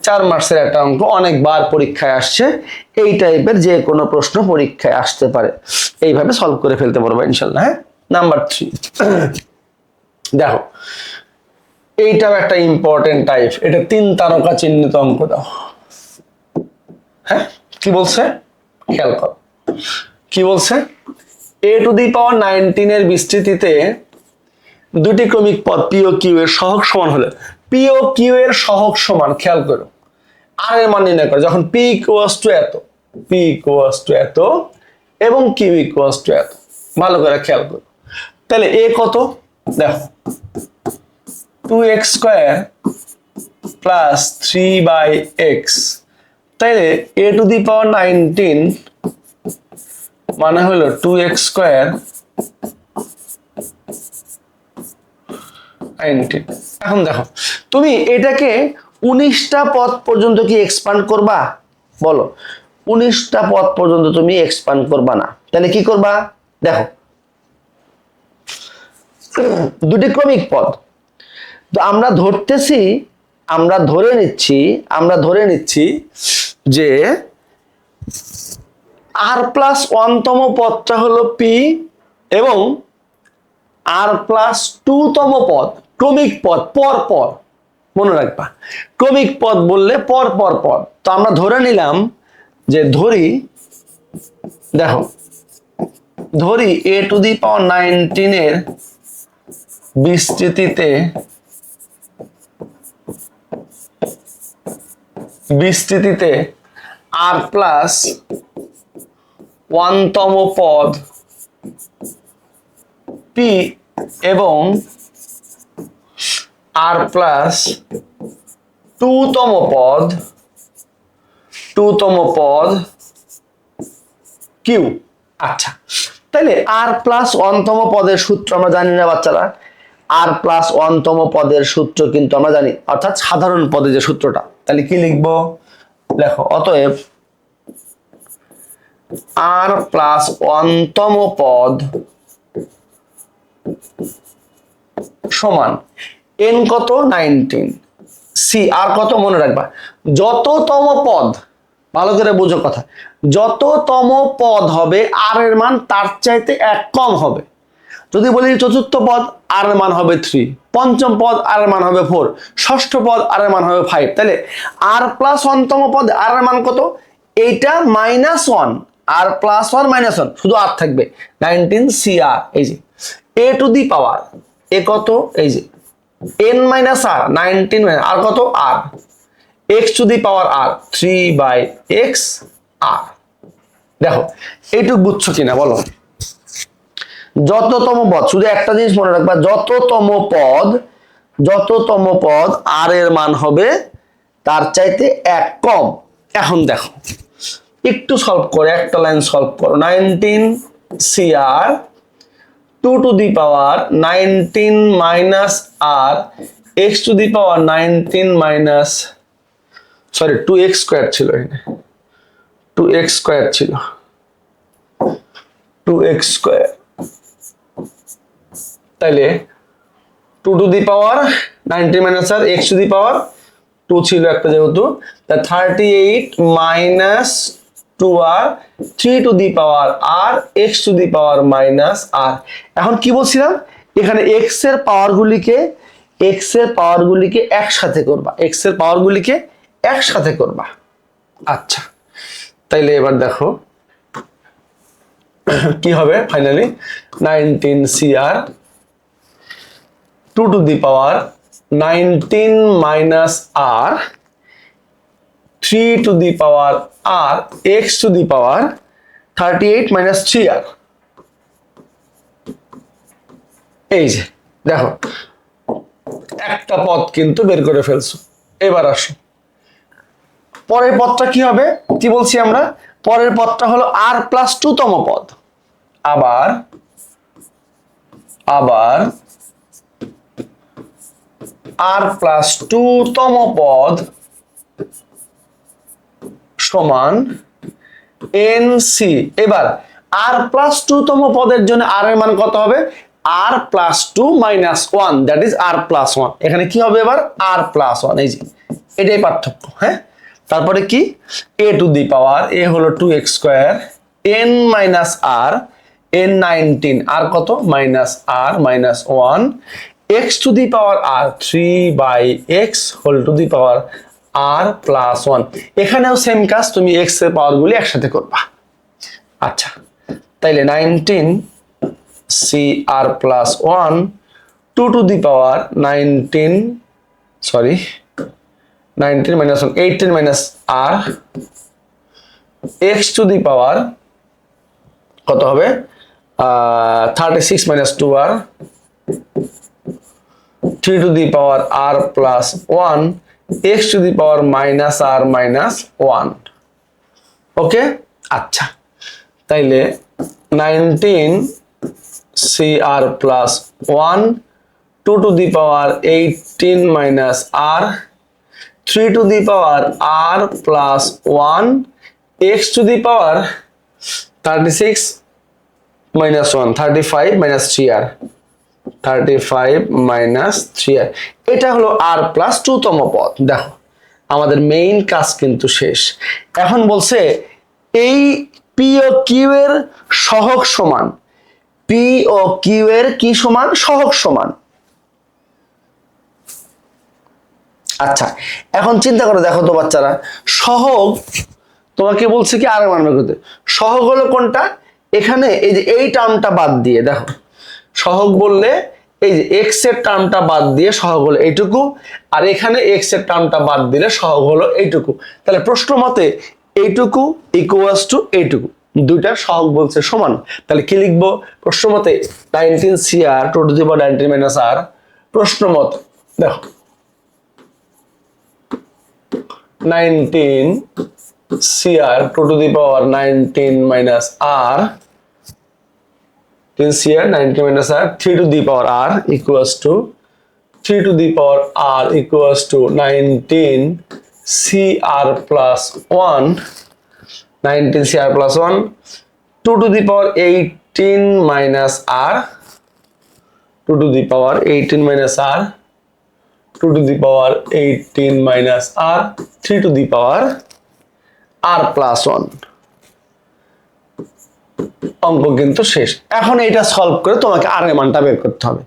4 মার্কসের একটা অঙ্ক, অনেকবার পরীক্ষায় আসছে। এই টাইপের যে কোনো প্রশ্ন পরীক্ষায় আসতে পারে, এইভাবে সলভ করে ফেলতে পারবো ইনশাআল্লাহ। হ্যাঁ, নাম্বার 3 দেখো, এইটাও একটা ইম্পর্টেন্ট টাইপ। এটা 3 তারকা চিহ্নিত অঙ্ক দাও। হ্যাঁ, কি বলছে খেয়াল করো, কি বলছে, a to the power 19 এর বিস্তৃতিতে দুটি ক্রমিক পদ p ও q এর সহগ সমান হলে, p ও q এর সহগ সমান, খেয়াল করো r এর মান নির্ণয় করো। যখন p equals to এত, p equals to এত এবং q equals to এত, ভালো করে খেয়াল করো। তাহলে a কত, দেখো 2x square plus 3/x, তাইলে a to the power 19 মানে হলো 2x square 19। এখন দেখো তুমি এটাকে 19টা পদ পর্যন্ত কি এক্সপ্যান্ড করবা, বলো 19টা পদ পর্যন্ত তুমি এক্সপ্যান্ড করবা না, তাহলে কি করবা? দেখো দুটি ক্রমিক পদ, তো আমরা ধরতেছি, আমরা ধরে নিচ্ছি যে r+1 তম পদটা হলো p এবং r+2 তম পদ, ক্রমিক পদ পর পর, মনে রাখবা ক্রমিক পদ বললে পর পর পদ। তো আমরা ধরে নিলাম যে ধরি a to the power 19 এর বিস্তৃতিতে r+1 তম পদ p এবং r+2 তম পদ q। আচ্ছা, তাহলে r+1 তম পদের সূত্র আমরা জানি না বাচ্চারা, r+1 তম পদের সূত্র কিন্তু আমরা জানি, অর্থাৎ সাধারণ পদে যে সূত্রটা। তাহলে কি লিখবো, দেখো অতএব r+1 তম পদ সমান n কত 19, c আর কত মনে রাখবা, যততম পদ, ভালো করে বুঝো কথা, যততম পদ হবে r এর মান তার চাইতে 1 কম হবে। যদি বলি চতুর্থ পদ আর এর মান হবে 3, পঞ্চম পদ আর এর মান হবে 4, ষষ্ঠ পদ আর এর মান হবে 5। তাহলে আর প্লাস 1 তম পদ আর এর মান কত? এইটা -1, আর প্লাস 1 -1, শুধু আর থাকবে 19cr। এই যে a টু দি পাওয়ার এ কত? এই যে n মাইনাস আর 19 আর কত? আর x to the power r 3/x r. দেখো এইটুকু বুঝছো কিনা বলো? যততম পদ, শুধু একটা জিনিস মনে রাখবা, যততম পদ আর এর মান হবে তার চাইতে 1 কম। এখন দেখো একটু সলভ করে, একটা লাইন সলভ করো। 19cr 2 to the power 19 minus r x to the power 19 minus, sorry 2x square ছিল, এখানে 2x স্কয়ার ছিল, 2x স্কয়ার। তাইলে 2 to the power 19 minus r x to the power 2 ছিল একটা যেহেতু, তা 38 minus 2r 3 to the power r x to the power minus r. এখন কি বলছিলাম? এখানে x এর পাওয়ারগুলিকে একসাথে করবা, x এর পাওয়ারগুলিকে একসাথে করবা। আচ্ছা, তাইলে এবার দেখো কি হবে finally. 19cr 2 to the power 19 minus r 3 to the power r x to the power 38 minus 3r। এই যে দেখো একটা পদ কিন্তু বের করে ফেলছো। এবার আসো পরের পদটা কি হবে, কি বলছি আমরা? পরের পদটা হলো আর প্লাস 2 তম পদ। আবার আর প্লাস 2 তম পদ সমান NC। এবার আর প্লাস 2 তম পদের জন্য আর এর মান কত হবে? R plus 2 minus 1, that is r plus 1। এখানে কি হবে এবার? R plus 1। এই যে এটাই পার্থক্য। হ্যাঁ, তারপরে কি? a to the power a হলো 2x square n minus r n 19 আর কত? Minus r minus 1 x to the power r 3/x whole to the power r plus 1। এখানেও সেম কাজ, তুমি x এর পাওয়ারগুলি একসাথে করবা। আচ্ছা, তাইলে 19cr plus 1 2 to the power 19 minus 1 18 minus r x to the power কত হবে? 36 minus 2r 3 to the power r plus 1 x to the power minus r minus 1। Okay, আচ্ছা, তাইলে 19cr plus 1 2 to the power 18 minus r 3 to the power r plus 1 x to the power 36 minus 1 35 minus 3r 35 minus 3r। এটা হলো আর plus 2 তম পদ। দেখো আমাদের main কাজ কিন্তু শেষ। এখন বলছে এই পি ও কিউ এর সহগ সমান, পি ও কিউ এর কি সমান? সহগ সমান। আচ্ছা, এখন চিন্তা করে দেখো তো বাচ্চারা, সহগ তোমাকে বলছে কি আর মান বের করতে। সহগ হলো কোনটা? এখানে এই যে এই টার্মটা বাদ দিয়ে, দেখো সহগ বললে এই যে এক্স এর টার্মটা বাদ দিয়ে সহগ হলো এইটুকু, আর এখানে এক্স এর টার্মটা বাদ দিলে সহগ হলো এইটুকু। তাহলে প্রশ্ন মতে এইটুকু ইকুয়ালস টু এইটুকু, দুইটার সহগ বলছে সমান। তাহলে কি লিখবো প্রশ্ন মতে? 19cr 2 to the power 19 minus আর। প্রশ্ন মতে দেখো 19cr 2 to the power 19 minus r, 19cr 19 minus r, 3 to the power r equals to 3 to the power r equals to 19cr plus 1, 19cr plus 1, 2 to the power 18 minus r, 2 to the power 18 minus r, 2 to the power 18 minus r, 3 to the power r plus 1। অঙ্ক কিন্তু শেষ। এখন এটা solve করে তোমাকে আর এর মানটা বের করতে হবে।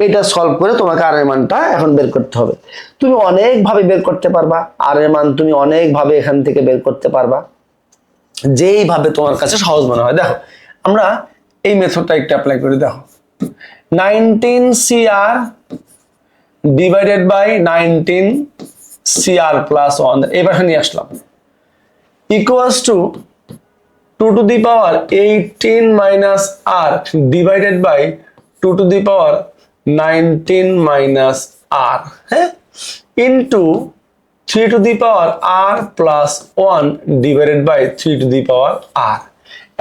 এটা সলভ করে তোমাকে আর এর মানটা এখন বের করতে হবে। তুমি অনেক ভাবে বের করতে পারবা আর এর মান, তুমি অনেক ভাবে এখান থেকে বের করতে পারবা, যেই ভাবে তোমার কাছে সহজ মনে হয়। দেখো আমরা এই মেথডটা একটু অ্যাপ্লাই করি। দেখো 19CR divided by 19CR plus 1 এই পাশে নিয়ে আসলাম, equals to 2 to the power 18 minus r divided by 2 to the power 19 minus r, হ্যাঁ, into 3 to the power r plus 1 divided by 3 to the power r।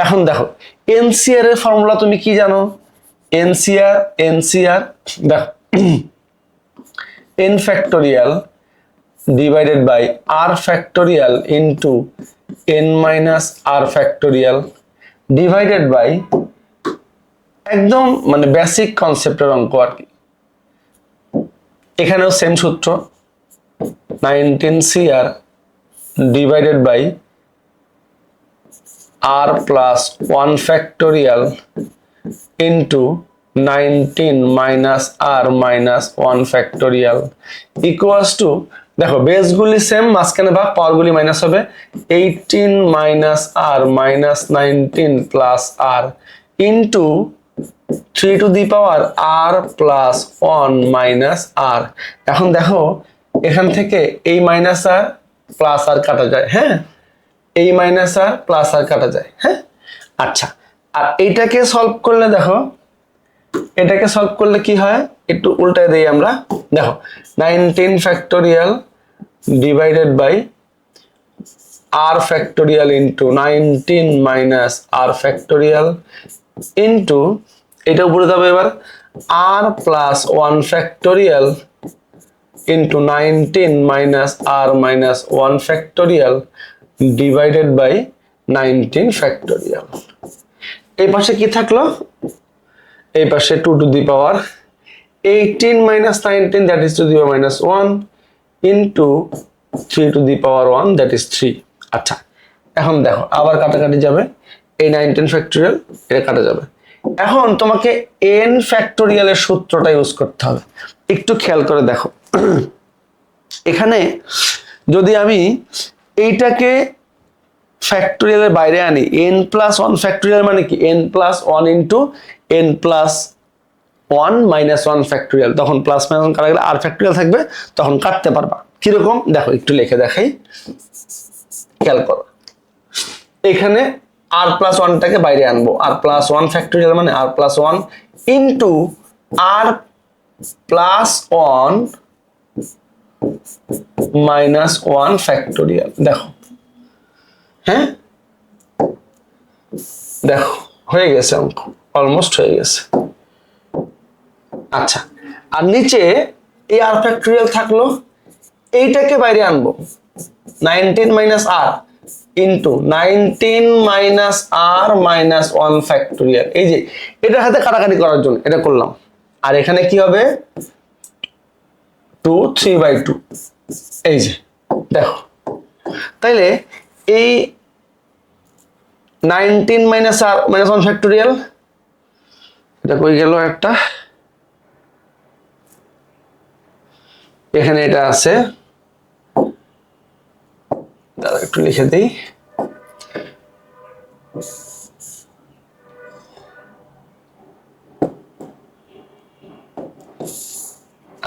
এখন দেখো NCR এর formula তুমি কি জানো? NCR দেখো n factorial divided by r factorial into n minus r factorial divided by, একদম মানে বেসিক কনসেপ্টের অঙ্ক আর কি। এখানেও সেম সূত্র, 19CR divided by r plus 1 factorial into 19 minus r minus 1 factorial equals to, দেখো বেসগুলি সেম, মাঝখানে ভাগ, পাওয়ারগুলি মাইনাস হবে, 18 minus r minus 19 plus r into 3 to the power r plus 1 minus r। এখন দেখো এখান থেকে এই মাইনাস আর প্লাস আর কাটা যায়, হ্যাঁ, এই মাইনাস আর প্লাস আর কাটা যায়, হ্যাঁ। আচ্ছা, আর এইটাকে সলভ করলে দেখো, এটাকে সলভ করলে কি হয় একটু উল্টায় দেই আমরা। দেখো 19 factorial divided by r factorial into 19 minus r factorial into, এটা উপরে যাবে এবার, r plus 1 factorial into 19 minus r minus 1 factorial divided by 19 factorial. এই পাশে কি থাকলো? এই পাশে 2 to the power 18 minus 19 that is to the power minus 1 into 3 to the power 1 that is 3। আচ্ছা, এখন দেখো আবার কাটাকাটি যাবে, এই 19 ফ্যাক্টোরিয়াল এটা কাটা যাবে। এখন তোমাকে n ফ্যাক্টোরিয়ালের সূত্রটা ইউজ করতে হবে। একটু খেয়াল করে দেখো, এখানে যদি আমি এইটাকে ফ্যাক্টোরিয়ালের বাইরে আনি, n প্লাস 1 ফ্যাক্টোরিয়াল মানে কি n plus 1 into n plus 1 minus 1 factorial, তখন প্লাস মাইনাস 1 কাটা গেলে আর ফ্যাক্টোরিয়াল থাকবে, তখন কাটতে পারবা। কিরকম দেখো একটু লিখে দেখাই, খেয়াল করো। এখানে আর প্লাস 1টাকে বাইরে আনবো, আর প্লাস 1 ফ্যাক্টোরিয়াল মানে আর প্লাস 1 ইন্টু আর প্লাস 1 মাইনাস 1 ফ্যাক্টোরিয়াল। দেখো, হ্যাঁ, দেখো হয়ে গেছে অঙ্ক, অলমোস্ট হয়ে গেছে। আচ্ছা, আর নিচে এই আর ফ্যাক্টোরিয়াল থাকলো, এইটাকে বাইরে আনবো, 19 মাইনাস আর into 19 minus r minus 1 factorial. এই যে এটার সাথে কাটাকাটি করার জন্য এটা করলাম। আর এখানে কি হবে 2 3/2, এই যে দেখো, তাইলে এই 19 মাইনাস আর মাইনাস 1 ফ্যাক্টোরিয়াল, এটা কই গেল একটা, এখানে এটা আছে, দাঁড়া একটু লিখে দেই।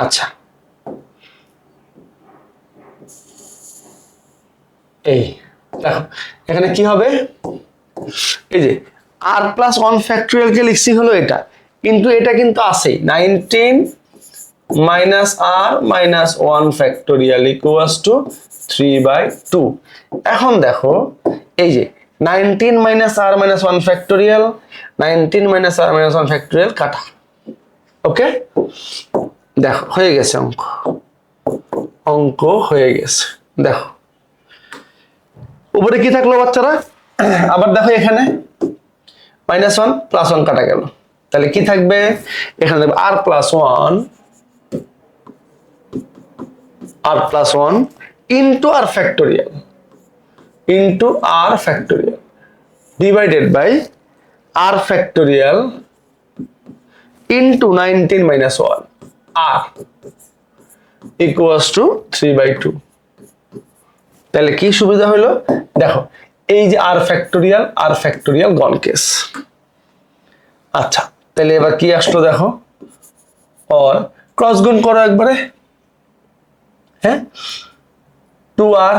আচ্ছা, এই দেখো এখানে কি হবে, এই যে আর প্লাস 1 ফ্যাক্টোরিয়ালকে লিখছি হলো এটা, কিন্তু এটা কিন্তু আছে 19 minus r minus 1 factorial equals to 3/2। এখন দেখো এই যে 19 minus r minus 1 factorial, 19 minus r minus 1 factorial কাটা, ওকে। দেখো হয়ে গেছে অঙ্ক, অঙ্ক হয়ে গেছে। দেখো উপরে কি থাকলো বাচ্চারা, আবার দেখো এখানে মাইনাস 1 প্লাস 1 কাটা গেল, তাহলে কি থাকবে এখানে, দেখবে আর plus 1 r plus 1 into r factorial divided by r factorial into 19 minus 1 r equals to 3/2। তাহলে কি সুবিধা হলো দেখো, এই যে r ফ্যাক্টোরিয়াল গন কেস। আচ্ছা তাহলে এবার কি আসলো দেখো, और ক্রস গুণ করো একবারে, হ্যাঁ 2r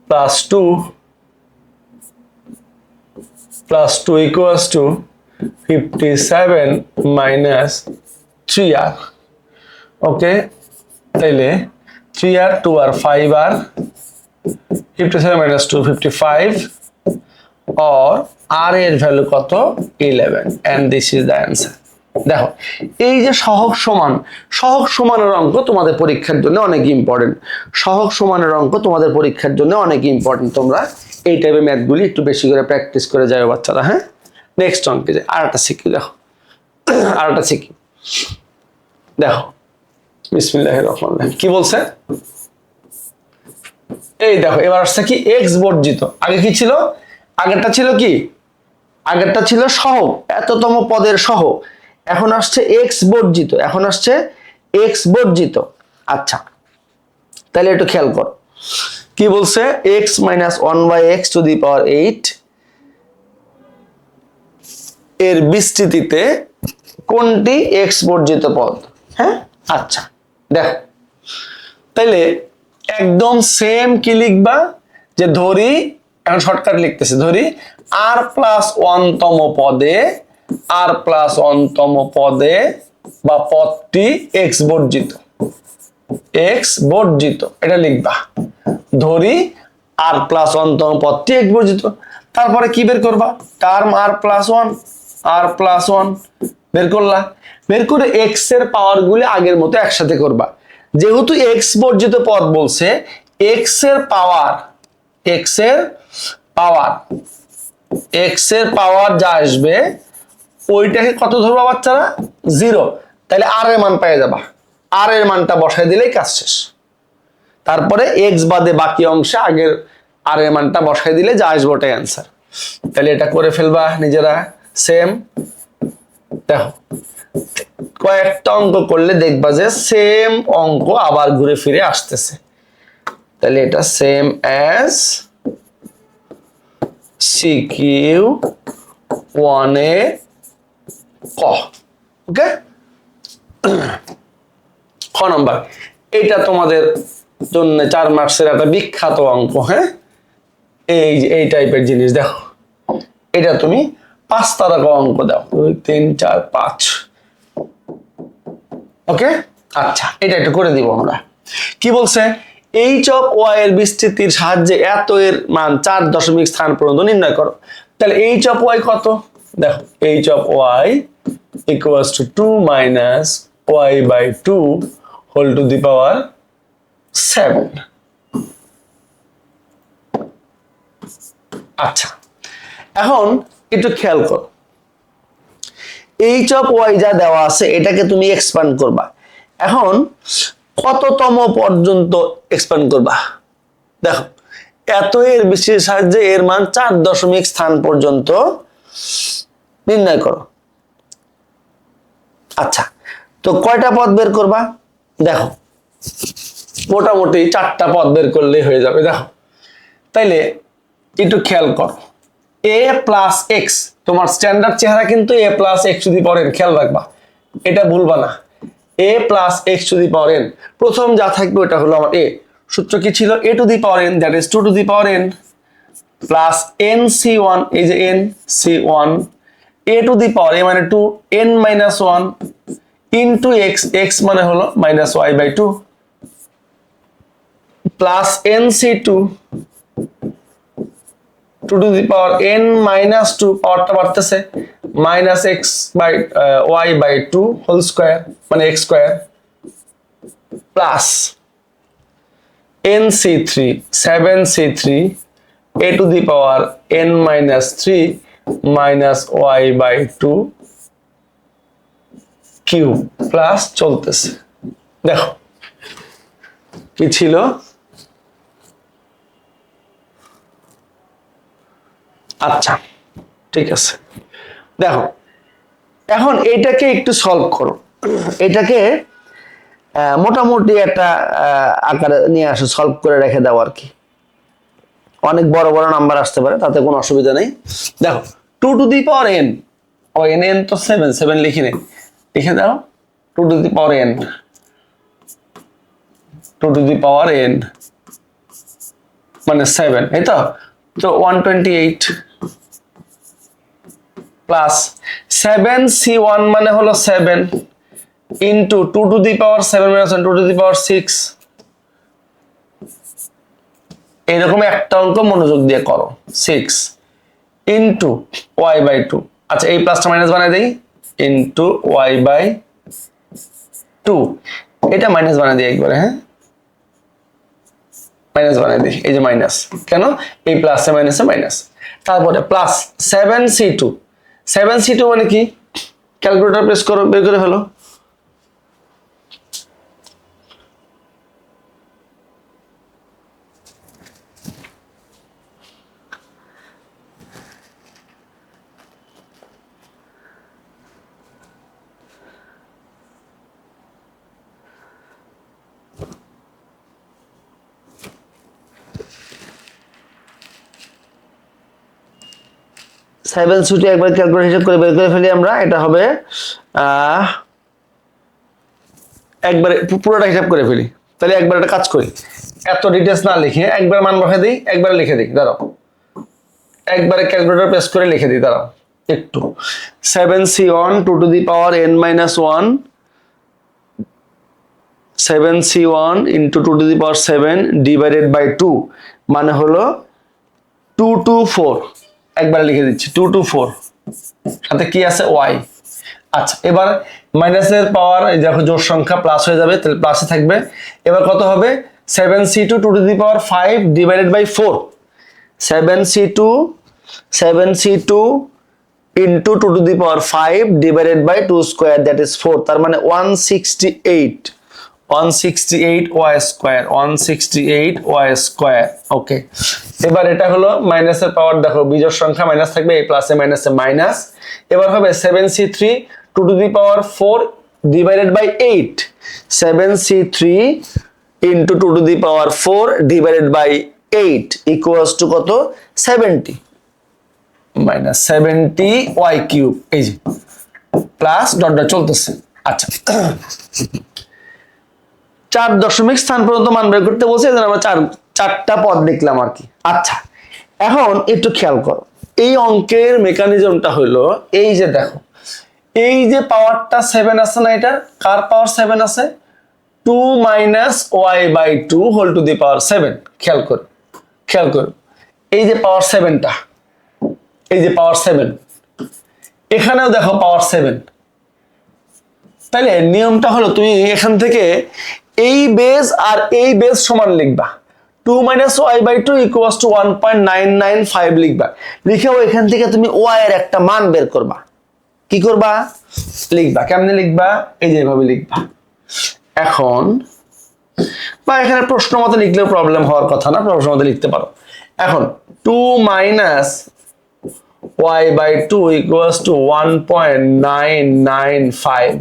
plus 2 equals two 57 minus 3r। ওকে, তাইলে 3r 2r 5r 57 মাইনাস 2 55 और r এর ভ্যালু কত 11 and this is the answer। দেখো এই যে সহগ সমানের অঙ্ক তোমাদের পরীক্ষার জন্য অনেক ইম্পর্টেন্ট, সহগ সমানের অঙ্ক তোমাদের পরীক্ষার জন্য অনেক ইম্পর্টেন্ট। তোমরা এই টাইপের ম্যাথগুলি একটু বেশি করে প্র্যাকটিস করে যাও বাচ্চারা। হ্যাঁ, নেক্সট অঙ্কে যাই, আরেকটা শিখি। দেখো আরেকটা শিখি, দেখো বিসমিল্লাহির রহমানির রহিম কি বলছে, এই দেখো এবার আসছে কি x বর্জিত। আগে কি ছিল, আগেরটা ছিল কি, আগেরটা ছিল সহগ, এততম পদের সহগ। এখন আসছে x বর্জিত, এখন আসছে x বর্জিত। আচ্ছা তাহলে একটু খেয়াল কর কি বলছে, x minus 1/x to the power 8 এর বিস্তৃতিতে কোনটি x বর্জিত পদ। হ্যাঁ আচ্ছা দেখো, তাইলে একদম সেম কি লিখবা, যে ধরি এখন শর্টকাট লিখতেছে, ধরি r প্লাস 1 তম পদে, r প্লাস 1 তম পদে বা পদটি x বর্জিত, x বর্জিত এটা লিখবা। ধরি r প্লাস 1 তম পদটি x বর্জিত, তারপরে কি বের করবা, টার্ম r প্লাস 1 বের করলা, বের করে x এর পাওয়ার গুলি আগের মতো একসাথে করবা। যেহেতু x বর্জিত পদ বলছে, x এর পাওয়ার যা আসবে ওইটাকে কত ধরবা বাচ্চারা, 0। তাহলে r এর মান পেয়ে যাবা, r এর মানটা বসাই দিলেই কাজ শেষ। তারপরে x বাদে বাকি অংশে আগের r এর মানটা বসাই দিলে যা আসবে ওটাই অ্যান্সার। তাহলে এটা করে ফেলবা নিজেরা সেম। দেখো কয়েকটা অঙ্ক করলে দেখবা যে সেম অঙ্ক আবার ঘুরে ফিরে আসতেছে। তাহলে এটা সেম অ্যাজ সিকিউ 1 এ ক। ওকে, খ নাম্বার, এটা তোমাদের জন্য 4 মার্কসের একটা বিখ্যাত অঙ্ক। হ্যাঁ, এই টাইপের জিনিস দেখো, এটা তুমি 5 তারকা অঙ্ক দাও, 2 3 4 5। ওকে আচ্ছা, এটা একটু করে দিব আমরা। কি বলছে, h অফ y এর বিস্তৃতির সাহায্যে এত এর মান 4 দশমিক স্থান পর্যন্ত নির্ণয় করো। তাহলে h অফ y কত, দেখো h of y equals to 2 minus y by 2 whole to the power 7। আচ্ছা এখন একটু খেয়াল করো, h অফ y যা দেওয়া আছে এটাকে তুমি এক্সপ্যান্ড করবা। এখন কততম পর্যন্ত এক্সপ্যান্ড করবা, দেখো এত এর বিস্তৃতির সাহায্যে এর মান 4 দশমিক স্থান পর্যন্ত নির্ণয় করো। আচ্ছা তো কয়টা পদ বের করবা, দেখো মোটামুটি 4টা পদ বের করলেই হয়ে যাবে। দেখো তাইলে একটু খেয়াল করো, a প্লাস x, তোমার স্ট্যান্ডার্ড চেহারা কিন্তু a plus x to the power n, খেয়াল রাখবা এটা ভুলবা না। a plus x to the power n, প্রথম যা থাকবে ওটা হলো আমার a। সূত্র কি ছিল, a to the power n that is 2 to the power n প্লাস nc1, এই যে nc1, a to the power a মানে 2, n মাইনাস 1 ইন্টু x মানে হলো minus y by 2 plus nc2 2 to the power n minus 2, পাওয়ারটা বাড়তেছে, minus x by y by 2 whole square মানে x square plus nc3 7c3 a to the power n minus 3 minus y by 2 cube plus চলতেছে। দেখো কি ছিল, আচ্ছা ঠিক আছে, দেখো এখন এটাকে একটু সলভ করো, এটাকে মোটামুটি একটা আকারে নিয়ে আসো, সলভ করে রেখে দাও আর কি। অনেক বড় বড় নাম্বার আসতে পারে, তাতে কোনো অসুবিধা নেই। দেখো 2 টু দি পাওয়ার n, ও n তো 7, 7 লিখে নে, লিখে দাও 2 to the power n, 2 to the power n মানে 7, এই তো। তো 128 প্লাস 7c1 মানে হলো 7 into 2 to the power 7 minus 1 2 to the power 6। এরকম একটা অঙ্ক মনোযোগ দিয়ে করো, 6 ইন্টু y বাই 2। আচ্ছা এই প্লাসটা মাইনাস বানাই দেই, ইন্টু y বাই 2। এটা মাইনাস বানাই দিই একবারে, হ্যাঁ মাইনাস বানাই দিই, এই যে মাইনাস, কেন এই প্লাসে মাইনাসে মাইনাস। তারপরে প্লাস 7c2, 7c2 মানে কি, ক্যালকুলেটর প্রেস করো, বের করে ফেলো। 7c2 একবার ক্যালকুলেটর হিসাব করে বের করে ফেলি আমরা, এটা হবে একবারে পুরোটা হিসাব করে ফেলি। তাহলে একবার একটা কাজ করি, এত ডিটেলস না লিখে একবার মান বসাই দিই, একবার লিখে দিই, দাঁড়াও একবারে ক্যালকুলেটর প্রেস করে লিখে দিই, দাঁড়াও একটু। 7c1 2 to the power n minus 1, 7c1 into 2 to the power 7 divided by 2 মানে হলো 2 to 4। একবার লিখে দিচ্ছি 2 to 4, সাথে কি আছে y। আচ্ছা এবার মাইনাসের পাওয়ার দেখো জোড় সংখ্যা প্লাস হয়ে যাবে, তাহলে প্লাসে থাকবে। এবার কত হবে 7c2 2 to the power 5 divided by 4, 7c2 into 2 to the power 5 divided by 2 square, that is 4, তার মানে 168 y square, 168 y square. Okay, এবার এটা হলো মাইনাসের পাওয়ার, দেখো বিজোড় সংখ্যা মাইনাস থাকবে, এই প্লাসে মাইনাসে মাইনাস। এবার হবে 7c3 2 to the power 4 divided by 8, 7c3 into 2 to the power 4 divided by 8 equals to কত 70 মাইনাস 70 y কিউব, এই যে প্লাস ডট ডট চলতেছে। আচ্ছা 4 দশমিক স্থান পর্যন্ত মান বের করতে বলছে, এজন্য আমরা চারটা পদ লিখলাম আর কি। আচ্ছা এখন একটু খেয়াল করো, এই অঙ্কের মেকানিজমটা হলো এই যে দেখো, এই যে পাওয়ারটা 7 আছে না, এটা কার পাওয়ার 7 আছে, 2 minus y by 2 whole to the power 7। খেয়াল করো এই যে পাওয়ার 7টা, এই যে পাওয়ার 7, এখানেও দেখো পাওয়ার 7। তাহলে নিয়মটা হলো তুমি এখান থেকে এই বেজ আর এই বেজ সমান লিখবা, 2 minus y by 2 equals to 1.995 লিখবা। লিখেও এখান থেকে তুমি y এর একটা মান বের করবা, কি করবা লিখবা, কেমনে লিখবা, এই যে এভাবে লিখবা। এখন বা এখানে প্রশ্ন মতো লিখলেও প্রবলেম হওয়ার কথা না, প্রশ্ন মতো লিখতে পারো। এখন 2 minus y by 2 equals to 1.995,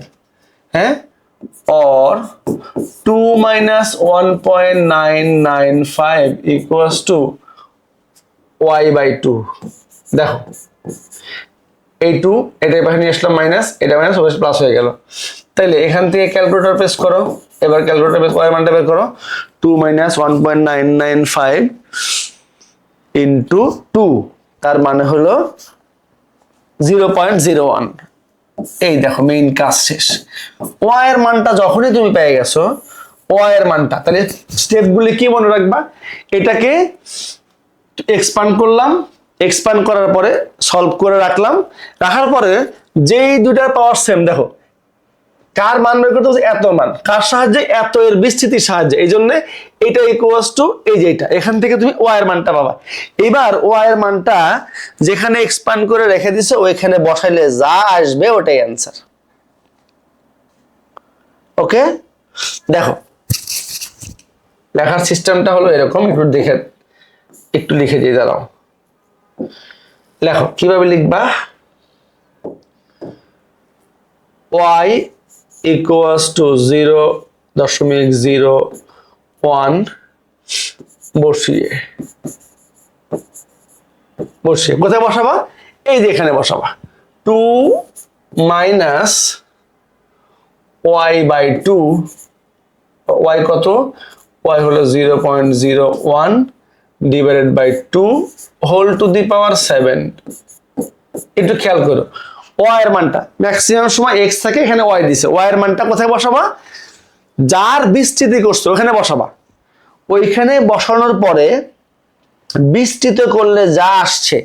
হ্যাঁ, or 2 minus 1.995 equals to y by 2। দেখো এই 2 এটা এখানে নিয়ে আসলাম মাইনাস, এটা মাইনাস অবশ্যই প্লাস হয়ে গেল। তাহলে এখান থেকে ক্যালকুলেটর প্রেস করো, এবার ক্যালকুলেটর প্রেস y মানটা বের করো, 2 minus 1.995 into 2, তার মানে হলো 0.01। এই দেখো মেইন কাজ শেষ। y এর মানটা যখনই তুমি পেয়ে গেছো, y এর মানটা, তাহলে স্টেপগুলি কি মনে রাখবা, এটাকে এক্সপান্ড করলাম, এক্সপান্ড করার পরে সলভ করে রাখলাম, রাখার পরে যেই দুটার পাওয়ার সেম, দেখো কার মান বের করতে হচ্ছে, এত মান, কার সাহায্যে, এত এর বিস্তৃতির সাহায্যে, এই জন্য এটা ইকুয়ালস টু এই যে এটা, এখান থেকে তুমি y এর মানটা পাবা। এবার y এর মানটা যেখানে এক্সপান্ড করে রেখে দিছো ওইখানে বসাইলে যা আসবে ওটাই অ্যান্সার। ওকে, দেখো লেখার সিস্টেমটা হলো এরকম, একটু লিখে দিই, দাঁড়াও লেখো কিভাবে লিখবা, y equals to 0.01 বসিয়ে কোথায় বসাবা, এই যে এখানে বসাবা। 2 মাইনাস y বাই 2, y কত, y হলো 0.01 divided by 2 whole to the power 7। একটু খেয়াল করো, y এর মানটা ম্যাক্সিমাম সময় x থাকে, এখানে y দিছে, y এর মানটা কোথায় বসাবা, যার বিস্তৃতি করছো ওখানে বসাবা। ওইখানে বসানোর পরে বিস্তৃত করলে যা আসছে,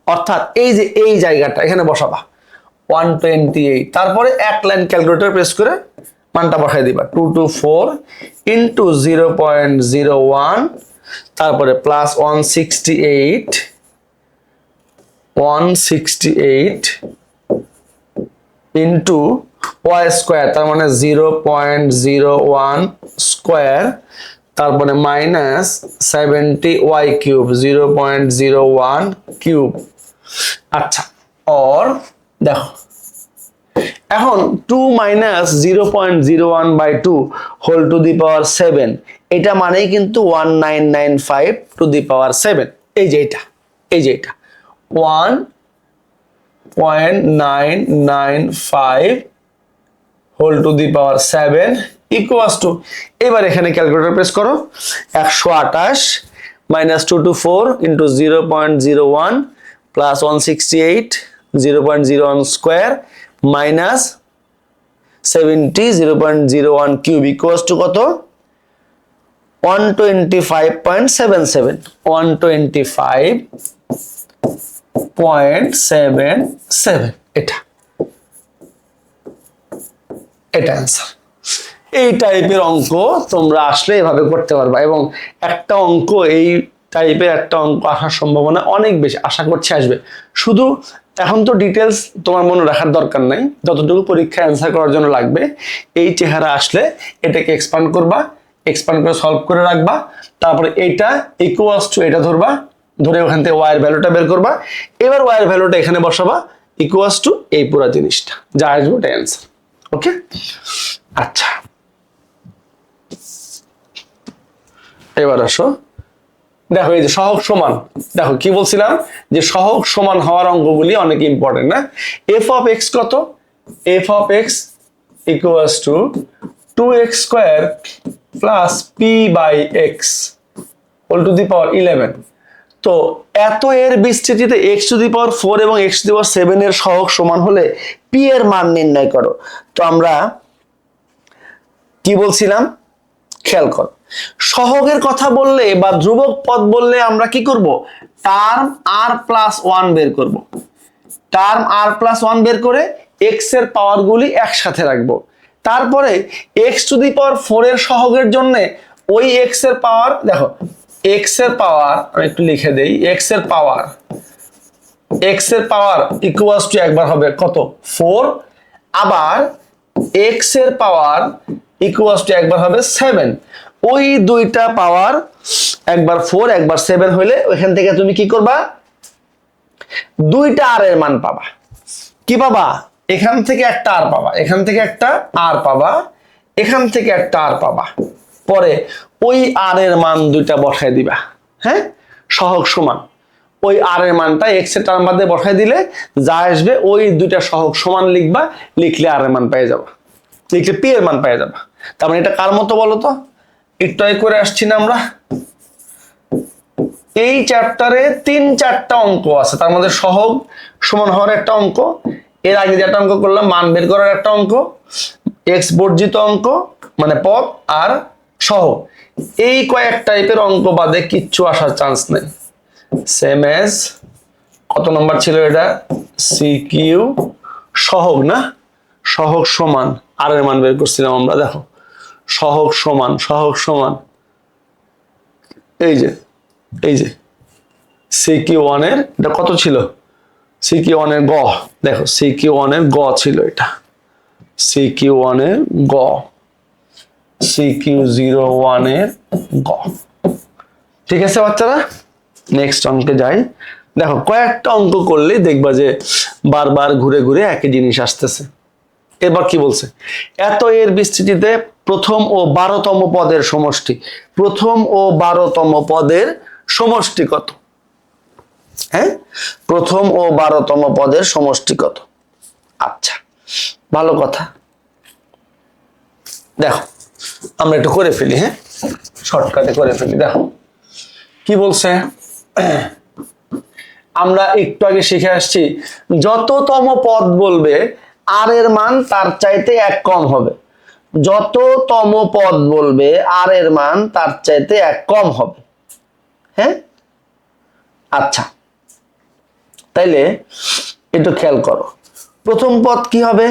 অর্থাৎ এই যে এই জায়গাটা এখানে বসাবা 128। তারপরে এক লাইন ক্যালকুলেটর প্রেস করে মানটা বসাই দিবা, 224 ইন্টু 0.01, তারপরে প্লাস 168 ইন্টু y স্কোয়ার, তার মানে 0.01 স্কোয়ার, তারপরে মাইনাস 70 y কিউব, 0.01 কিউব। আচ্ছা, অর দেখো এখন 2 minus 0.01 by 2 whole to the power 7, এটা মানেই কিন্তু 1995 টু দি পাওয়ার 7। এই যে এটা 1.995 whole to the power 7 equals to, এবার এখানে ক্যালকুলেটর প্রেস করো, 128 minus 224 into 0.01 plus 168 0.01 square minus 70 0.01 cube equals to কত, 125.77, 125.77। এটা অ্যান্সার। এই টাইপের অঙ্ক তোমরা আসলে এভাবে করতে পারবা, এবং একটা অঙ্ক এই টাইপের একটা অঙ্ক আসার সম্ভাবনা অনেক বেশি, আশা করছি আসবে। শুধু এখন তো ডিটেলস তোমার মনে রাখার দরকার নাই, যতটুকু পরীক্ষায় অ্যান্সার করার জন্য লাগবে এই চেহারা আসলে এটাকে এক্সপান্ড করবা, এক্সপান্ড করে সলভ করে রাখবা, তারপরে এইটা ইকুয়ালস টু এটা ধরবা, ধরে ওখান থেকে ওয়াই এর ভ্যালুটা বের করবা, এবার ওয়াই এর ভ্যালুটা এখানে বসাবা ইকুয়ালস টু এই পুরো জিনিসটা যা আসবে ওটা অ্যান্সার। ওকে, আচ্ছা এবার আসো, দেখো এই যে সহগ সমান, দেখো কি বলছিলাম যে সহগ সমান হওয়ার অঙ্কগুলি অনেক ইম্পর্টেন্ট না। এফ অফ এক্স কত, f of x equals to 2x square plus p by x whole to the power 11। তো এত এর বিস্তৃতিতে x টু দি পাওয়ার 4 এবং x টু দি পাওয়ার 7 এর সহগ সমান হলে p এর মান নির্ণয় করো। তো আমরা কি বলছিলাম খেয়াল করো, সহগের কথা বললে বা ধ্রুবক পদ বললে আমরা কি করব, টার্ম r প্লাস 1 বের করব। টার্ম r প্লাস 1 বের করে x এর পাওয়ার গুলি একসাথে রাখবো। তারপরে x টু দি পাওয়ার 4 এর সহগের জন্য ওই x এর পাওয়ার, দেখো x এর পাওয়ার আমি একটু লিখে দেই, x এর পাওয়ার ইকুয়ালস টু একবার হবে কত 4, আবার x এর পাওয়ার ইকুয়ালস টু একবার হবে 7। ওই দুইটা পাওয়ার একবার 4 একবার 7 হইলে ওইখান থেকে তুমি কি করবা, দুইটা r এর মান পাবা। কি পাবা, এখান থেকে একটা r পাবা, এখান থেকে একটা r পাবা, এখান থেকে একটা r পাবা। পরে ওই r এর মান দুইটা বসায় দিবা, হ্যাঁ সহগ সমান ওই r এর মানটা x এর টার্ম বাদে বসায় দিলে যা আসবে ওই দুইটা সহগ সমান লিখবা, লিখলে r এর মান পেয়ে যাবা, লিখলে p এর মান পেয়ে যাবা। তার মানে এটা কার মতো বলো তো, একটু করে আসছি না আমরা, এই চ্যাপ্টারে 3-4টা অঙ্ক আছে, তার মধ্যে সহগ সমান হওয়ার একটা অঙ্ক, এর আগে যেটা অঙ্ক করলাম মান বের করার একটা অঙ্ক, x বর্জিত অঙ্ক মানে পদ আর সহগ, এই কয়েক টাইপের অঙ্ক বাদে কিচ্ছু আসার চান্স নেই। সেম এজ কত নম্বর ছিল এটা, সিকিউ সহগ না, সহগ সমান আর এর মান বের করছিলাম আমরা। দেখো সহগ সমান এই যে CQ1 এর এটা কত ছিল, CQ1 এর গ, দেখো CQ1 এর গ ছিল এটা, CQ1 এর গ, CQ01 এর গ। ঠিক আছে বাচ্চারা, নেক্সট অঙ্কে যাই। দেখো কয়েকটা অঙ্ক করলেই দেখবা যে বারবার ঘুরে ঘুরে একই জিনিস আসতেছে। এবার কি বলছে, এত এর বিস্তৃতিতে প্রথম ও 12তম পদের সমষ্টি। প্রথম ও 12তম পদের সমষ্টি কত? হ্যাঁ, প্রথম ও 12তম পদের সমষ্টি কত? আচ্ছা, ভালো কথা। দেখো আমরা একটু করে ফেলি, হ্যাঁ শর্টকাটে করে ফেলি। দেখো কি বলছে, আমরা একটু আগে শিখে আসছি যততম পদ বলবে আর এর মান তার চাইতে এক কম হবে। যততম পদ বলবে আর এর মান তার চাইতে এক কম হবে। হ্যাঁ, আচ্ছা তাইলে একটু খেয়াল করো, প্রথম পদ কি হবে?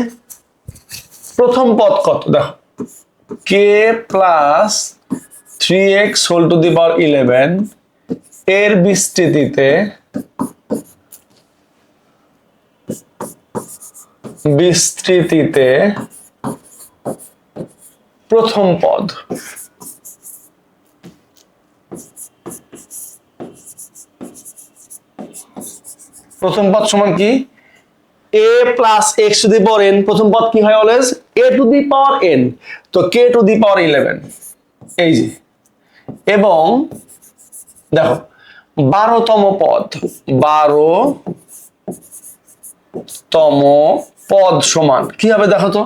প্রথম পদ কত? দেখো k plus 3x whole to the power 11 এর বিস্তৃতিতে প্রথম পদ। প্রথম পদ সমান কি? a plus x to the power n। প্রথম পদ কি হয় always? a to the power n, তো k টু দি পাওয়ার 11 এই যে। এবং দেখো 12তম পদ, 12তম পদ সমান কি হবে? দেখো তো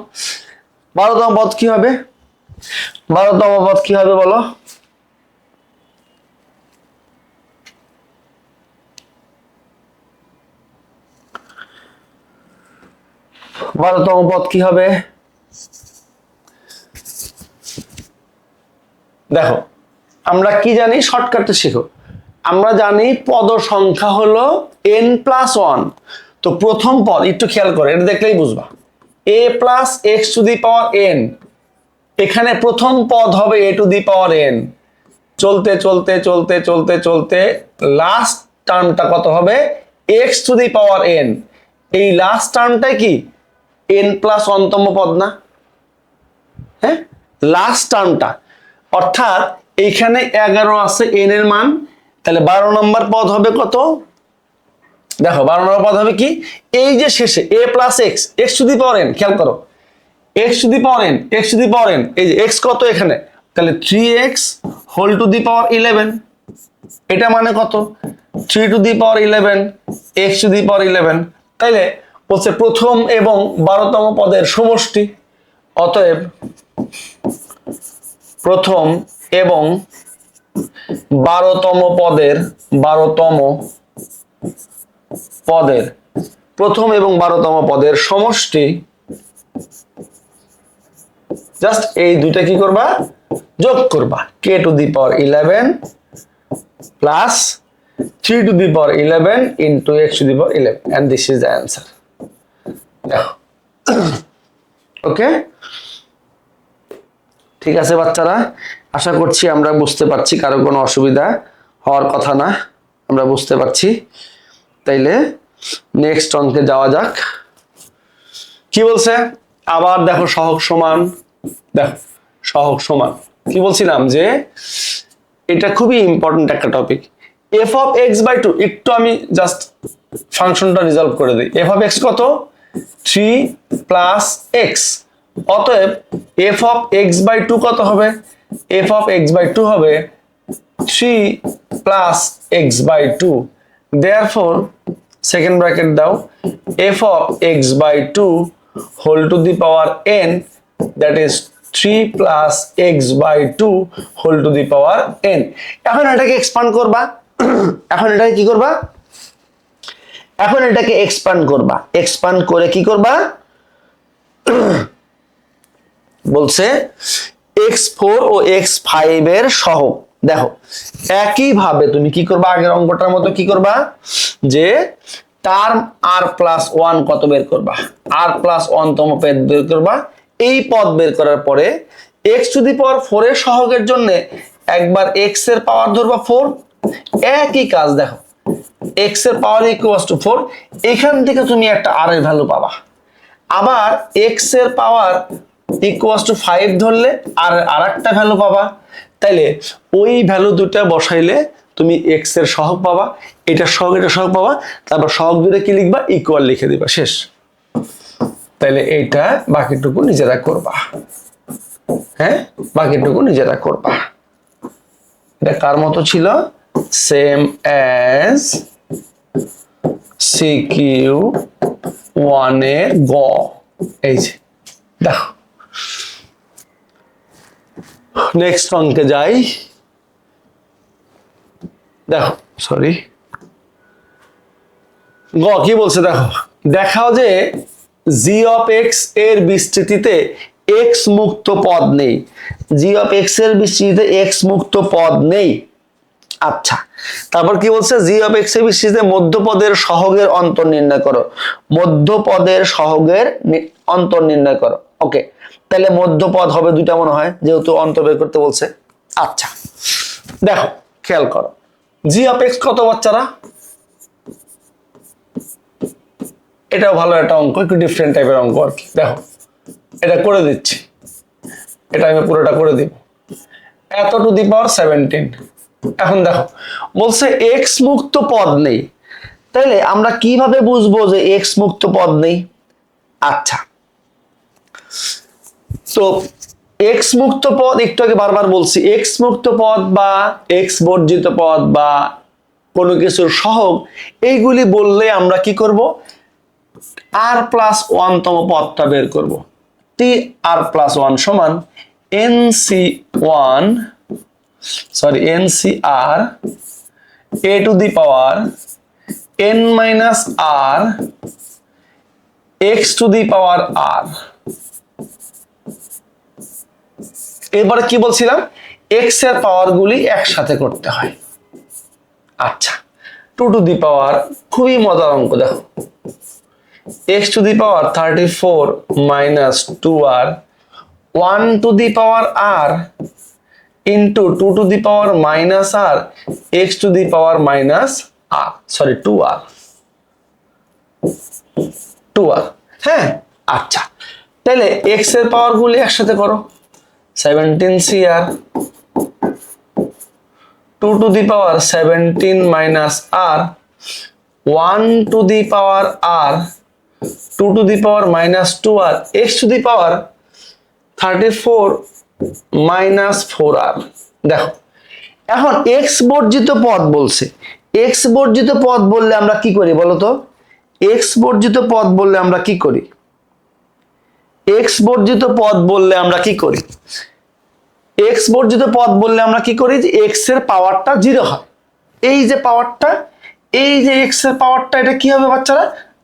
12তম পদ কি হবে? 12তম পদ কি হবে বলো? বারোতম পদ কি হবে? দেখো আমরা কি জানি, শর্টকাটে শিখো। আমরা জানি পদ সংখ্যা হলো n প্লাস 1। তো প্রথম পদ একটু খেয়াল করো, এটা দেখলেই বুঝবা। a plus x to the power n, এখানে প্রথম পদ হবে a to the power n। চলতে চলতে চলতে চলতে চলতে লাস্ট টার্মটা কত হবে? x to the power n। এই লাস্ট টার্মটা কি n প্লাস 1তম পদ না? হ্যাঁ, লাস্ট টার্মটা, অর্থাৎ এইখানে 11 আছে n এর মান, তাহলে 12 নম্বর পদ হবে কত? দেখো 12 নম্বর পদ হবে কি? এই যে শেষে a plus x, x to the power n, খেয়াল করো x to the power n, x to the power n, এই যে x কত এখানে, তাহলে 3x whole to the power 11। এটা মানে কত? 3 to the power 11 x to the power 11। তাইলে বলছে প্রথম এবং 12তম পদের সমষ্টি। অতএব প্রথম এবং 12তম পদের প্রথম এবং 12তম পদের সমষ্টি, জাস্ট এই দুইটা কি করবা? যোগ করবা। k two the power 11 plus 3 to the power 11 into x to the power 11, and this is the answer. দেখো ওকে, ঠিক আছে বাচ্চারা, আশা করছি আমরা বুঝতে পারছি, কারো কোনো অসুবিধা হওয়ার কথা না, আমরা বুঝতে পারছি। তাইলে নেক্সট অঙ্কে যাওয়া যাক। কি বলছে আবার? দেখো সহগ সমান। দেখো সহগ সমান কি বলছিলাম যে এটা খুবই ইম্পর্টেন্ট একটা topic. f of x by 2, একটু আমি জাস্ট ফাংশনটা রিজলভ করে দিই। f অফ x কত? 3 প্লাস x। অতএব f অফ x বাই 2 কত হবে? f অফ x বাই 2 হবে 3 plus x by 2। Therefore second bracket দাও, f of x by 2 whole to the power n, that is 3 plus x by 2 whole to the power n। এখন এটাকে expand করবা। এখন এটাকে কি করবা? এখন এটাকে এক্সপান্ড করবা। এক্সপান্ড করে কি করবা? বলছে x4 ও x5 এর সহগ। দেখো একইভাবে তুমি কি করবা? আগের অঙ্কটার মতো কি করবা? যে টার্ম r প্লাস 1 কত বের করবা? r প্লাস 1তম পদ বের করবা। এই পদ বের করার পরে x টু দি পাওয়ার 4 এর সহগের জন্য একবার x এর পাওয়ার ধরবা 4। একই কাজ, দেখো x এর পাওয়ার ইকুয়ালস টু 4, এখান থেকে তুমি একটা r এর ভ্যালু পাবা। আবার x এর পাওয়ার ইকুয়ালস টু 5 ধরলে আর আরেকটা ভ্যালু পাবা। তাইলে ওই ভ্যালু দুটা বসাইলে তুমি এক্স এর সহগ পাবা, এটা সহগ পাবা, তারপর সহগ দুটো কি লিখবা, ইকুয়াল লিখে দিবা, শেষ। তাহলে এইটা বাকিটুকু নিজেরা করবা, হ্যাঁ বাকিটুকু নিজেরা করবা। এটা কার মতো ছিল, সেম অ্যাজ সিকিউ 1 এর গ। এই যে দেখো, নেক্সট অঙ্কে যাই। দেখো সরি, গ কি বলছে দেখো, দেখাও যে জি অফ এক্স এর বিস্তৃতিতে এক্স মুক্ত পদ নেই। জি অফ এক্স এর বিস্তৃতিতে এক্স মুক্ত পদ নেই। আচ্ছা, তারপর কি বলছে, জি অফ এক্স এর বিস্তৃতিতে মধ্যপদের সহগের অন্তর নির্ণয় করো। মধ্যপদের সহগের অন্তর নির্ণয় করো। ওকে, তাহলে মধ্যপদ হবে দুইটা মনে হয়, যেহেতু অন্তর বের করতে বলছে। আচ্ছা দেখো, খেয়াল করো, জি অফ এক্স কত বাচ্চারা, এটাও ভালো একটা অঙ্ক, একটু ডিফারেন্ট টাইপের অঙ্ক আর কি। দেখো এটা করে দিচ্ছি, এটা আমি পুরোটা করে দিব। এত টু দি পাওয়ার 17। এখন দেখো বলছে এক্স মুক্ত পদ নেই, তাইলে আমরা কিভাবে বুঝবো যে এক্স মুক্ত পদ নেই? আচ্ছা, তো এক্স মুক্ত পদ একটু আগে বারবার বলছি, এক্স মুক্ত পদ বা এক্স বর্জিত পদ বা কোনো কিছুর সহগ, এইগুলি বললে আমরা কি করব, আর প্লাস 1 তম পদটা বের করব। টি আর প্লাস 1 সমান NCR a to the power n minus r x to the power r। এবারে কি বলছিলাম, x এর পাওয়ার গুলি একসাথে করতে হয়। আচ্ছা, 2 টু দি পাওয়ার, খুবই মজার অঙ্ক দেখো, x to the power 34 minus 2r 1 two the power r into 2 to the power minus r x to the power minus r, sorry 2r। হ্যাঁ আচ্ছা, তাহলে x এর পাওয়ার গুলি একসাথে করো, 17cr 2 to the power 17 minus r 1 two the power r 2 to the power minus 2r x to the power 34 minus 4r। দেখো এখন x বর্জিত পদ বলছে, x বর্জিত পদ বললে আমরা কি করি বলতো, x বর্জিত পদ বললে আমরা কি করি, x বর্জিত পদ বললে আমরা কি করি, x বর্জিত পদ বললে আমরা কি করি, যে x এর পাওয়ারটা 0 হয়। এই যে পাওয়ারটা, এই যে x এর পাওয়ারটা, এটা কি হবে বাচ্চারা,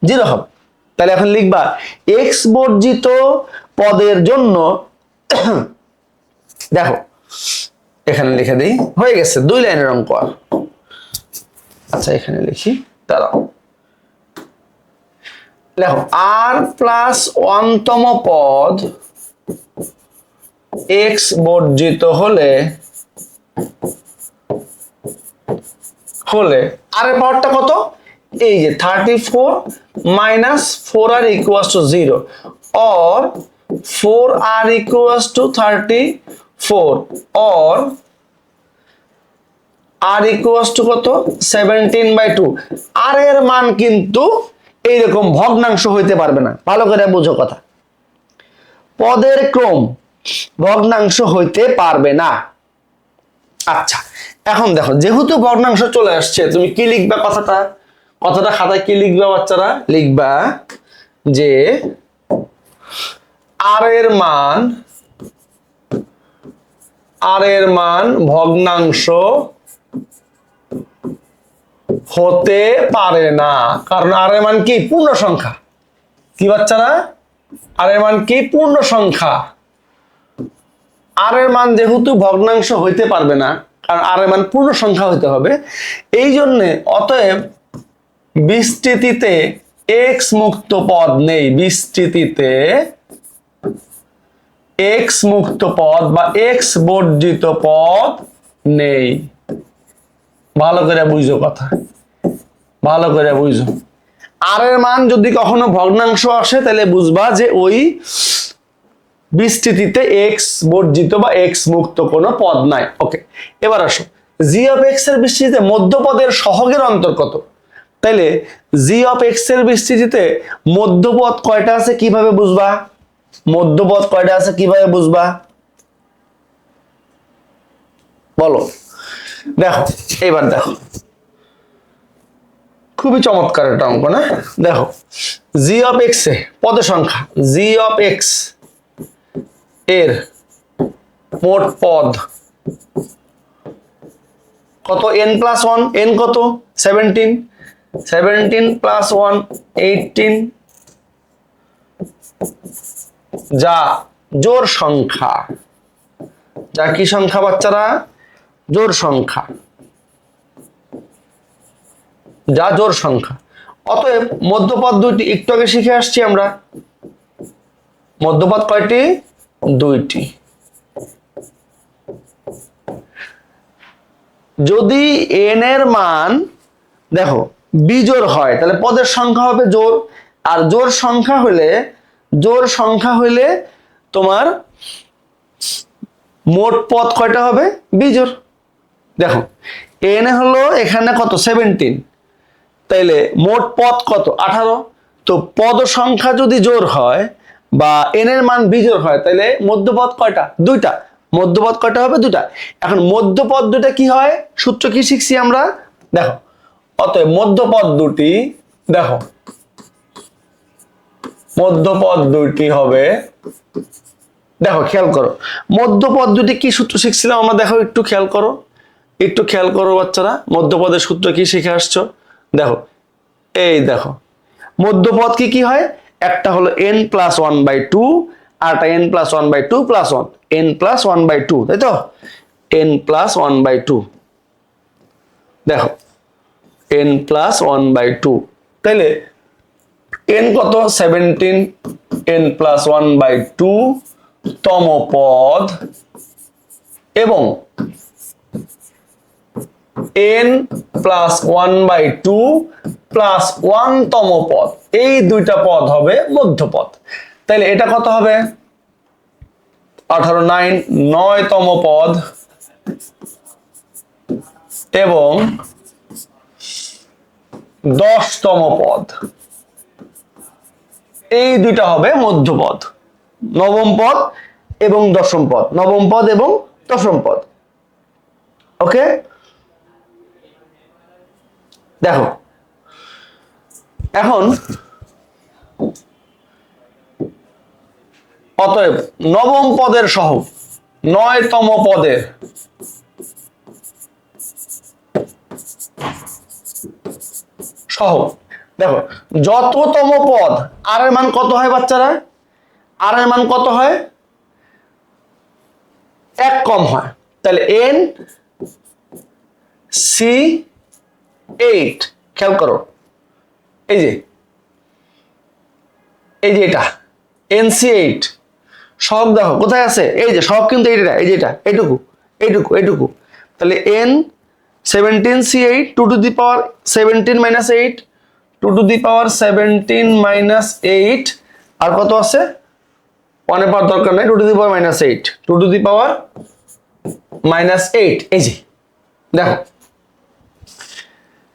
0 হবে। তাহলে এখন লিখবা x বর্জিত পদের জন্য দেখো এখানে লিখে দিই, হয়ে গেছে 2 লাইনের অঙ্ক। আচ্ছা এখানে লিখি, দাঁড়াও, দেখো r প্লাস 1 তম পদ x বর্জিত হলে আর এর পাওয়ারটা কত, এই যে 34 minus 4r equals to 0 or 4r equals to 34 or r equals to কত 17/2। r এর মান কিন্তু এইরকম ভগ্নাংশ হইতে পারবে না, ভালো করে বুঝো কথা, পদের ক্রম ভগ্নাংশ হইতে পারবে না। আচ্ছা এখন দেখো, যেহেতু ভগ্নাংশ চলে আসছে, তুমি কি লিখবা, কথাটা খাতায় কি লিখবা বাচ্চারা, লিখবা যে আর এর মান ভগ্নাংশ হতে পারে না, কারণ আর এর মান কি পূর্ণ সংখ্যা। কি বাচ্চারা, আর এর মান কি পূর্ণ সংখ্যা, আর এর মান যেহেতু ভগ্নাংশ হইতে পারবে না, কারণ আর এর মান পূর্ণ সংখ্যা হইতে হবে, এই জন্য অতএব বিস্তৃতিতে x মুক্ত পদ নেই, বিস্তৃতিতে x মুক্ত পদ বা x বর্জিত পদ নেই। ভালো করে বুঝো কথা, ভালো করে বুঝো। আর এর মান যদি কখনো ভগ্নাংশ আসে, তাহলে বুঝবা যে ওই বিস্তৃতিতে x বর্জিত বা x মুক্ত কোনো পদ নাই। ওকে, এবার আসো, জি অফ এক্স এর বিস্তৃতিতে মধ্যপদের সহগের অন্তর কত? তাইলে জি অফ এক্স এর বিস্তৃতিতে মধ্যপদ কয়টা আছে কিভাবে বুঝবা? মধ্যপদ কয়টা আছে কিভাবে বুঝবা বলো? দেখো এবার দেখো, খুবই চমৎকার একটা অঙ্ক না? দেখো জি অফ এক্স এ পদের সংখ্যা, জি অফ এক্স এর মোট পদ কত? n plus one. n কত? 17। 17 প্লাস ওয়ান 18, যা জোড় সংখ্যা। যা কি সংখ্যা বাচ্চারা? জোড় সংখ্যা। যা জোড় সংখ্যা। অতএব মধ্যপদ দুইটি, একটু আগে শিখে আসছি আমরা। মধ্যপদ কয়টি? দুইটি। যদি n এর মান দেখো বিজোড় হয় তাহলে পদের সংখ্যা হবে জোড়, আর জোড় সংখ্যা হইলে তোমার মোট পদ কয়টা হবে? বিজোড়। দেখো n হলো এখানে কত? 17, তাইলে মোট পদ কত? 18। তো পদ সংখ্যা যদি জোড় হয় বা n এর মান বিজোড় হয় তাহলে মধ্যপদ কয়টা? দুইটা। মধ্যপদ কয়টা হবে? দুইটা। এখন মধ্যপদ দুইটা কি হয়? সূত্র কি শিখছি আমরা? দেখো অতএব মধ্যপদ দুটি, দেখো মধ্যপদ দুইটি হবে, দেখো খেয়াল করো মধ্যপদ দুটি কি সূত্র শিখছিলাম আমরা? দেখো একটু খেয়াল করো বাচ্চারা, মধ্যপদের সূত্র কি শিখে আসছো? দেখো এই দেখো মধ্যপদ কি কি হয়? একটা হলো n plus one by two, আর একটা n plus one by two plus one, n plus one by two, তাই তো? n plus one by two. দেখো n plus one by two, তাইলে n কত? 17, n plus one by two তম পদ এবং n plus one by two plus one তম পদ, এই দুইটা পদ হবে মধ্যপদ। তাইলে এটা কত হবে? 18, 9, 9 তম পদ এবং 10 তম পদ, এই দুইটা হবে মধ্যপদ। নবম পদ এবং দশম পদ, নবম পদ এবং দশম পদ। ওকে, দেখো এখন অতএব নবম পদের সহগ, 9তম পদের সহগ। দেখো যততম পদ আর এর মান কত হয় বাচ্চারা? আর এর মান কত হয়? 1 কম হয়। তাহলে n c8, খেয়াল করো এই যে এটা NC8 সহগ। দেখো কোথায় আছে? এই যে সহগ কিন্তু এইটা, এই যে এটা, এইটুকু। তাহলে n 17C8 2 to the power 17 minus 8, 2 to the power 17 minus 8, আর কত আছে? 1 এর পাওয়ার দরকার নাই, 2 to the power minus 8, 2 to the power minus 8। এই যে দেখো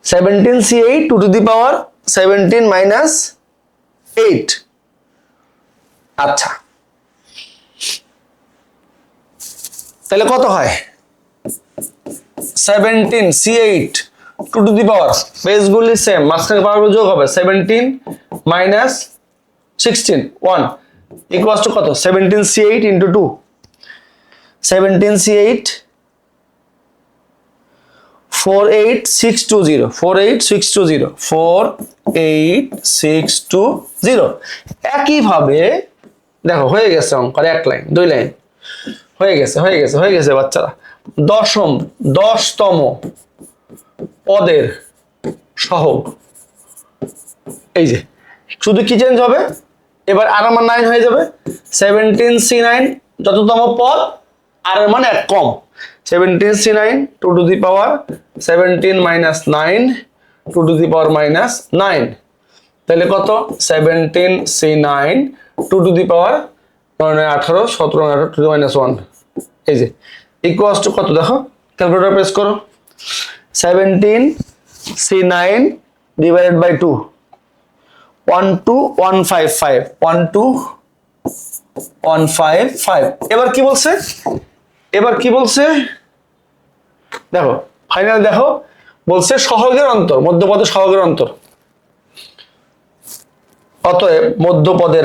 17C8 2 to the power 17 minus 8। আচ্ছা তাহলে কত হয়? 17C8 2 to the power, বেসগুলি same, মাঝখানে পাওয়ার যোগ হবে, 17 মাইনাস 16 1 ইকুয়ালস টু কত? 17C8 into 2, 17C8 48620, 48620। একইভাবে দেখো হয়ে গেছে অঙ্কের 1 লাইন 2 লাইন হয়ে গেছে বাচ্চারা। 10তম পদের সহগ, এই যে শুধু কি চেঞ্জ হবে? এবার আর মান 9 হয়ে যাবে। 17C9 যততম পদ, আর এর মান 1 কম, 17C9 2 to the power 17 minus 9, 2 to the power minus 9। তাহলে কত? 17C9 2 to the power 18, 17 18 to the minus 1, এই যে ইকুয়ালস টু কত? দেখো ক্যালকুলেটর প্রেস করো। 17C9 divided by 2 12155 12155 এবার কি বলছে দেখো ফাইনাল দেখো বলছে সহগের অন্তর মধ্যপদের সহগের অন্তর অতএব মধ্যপদের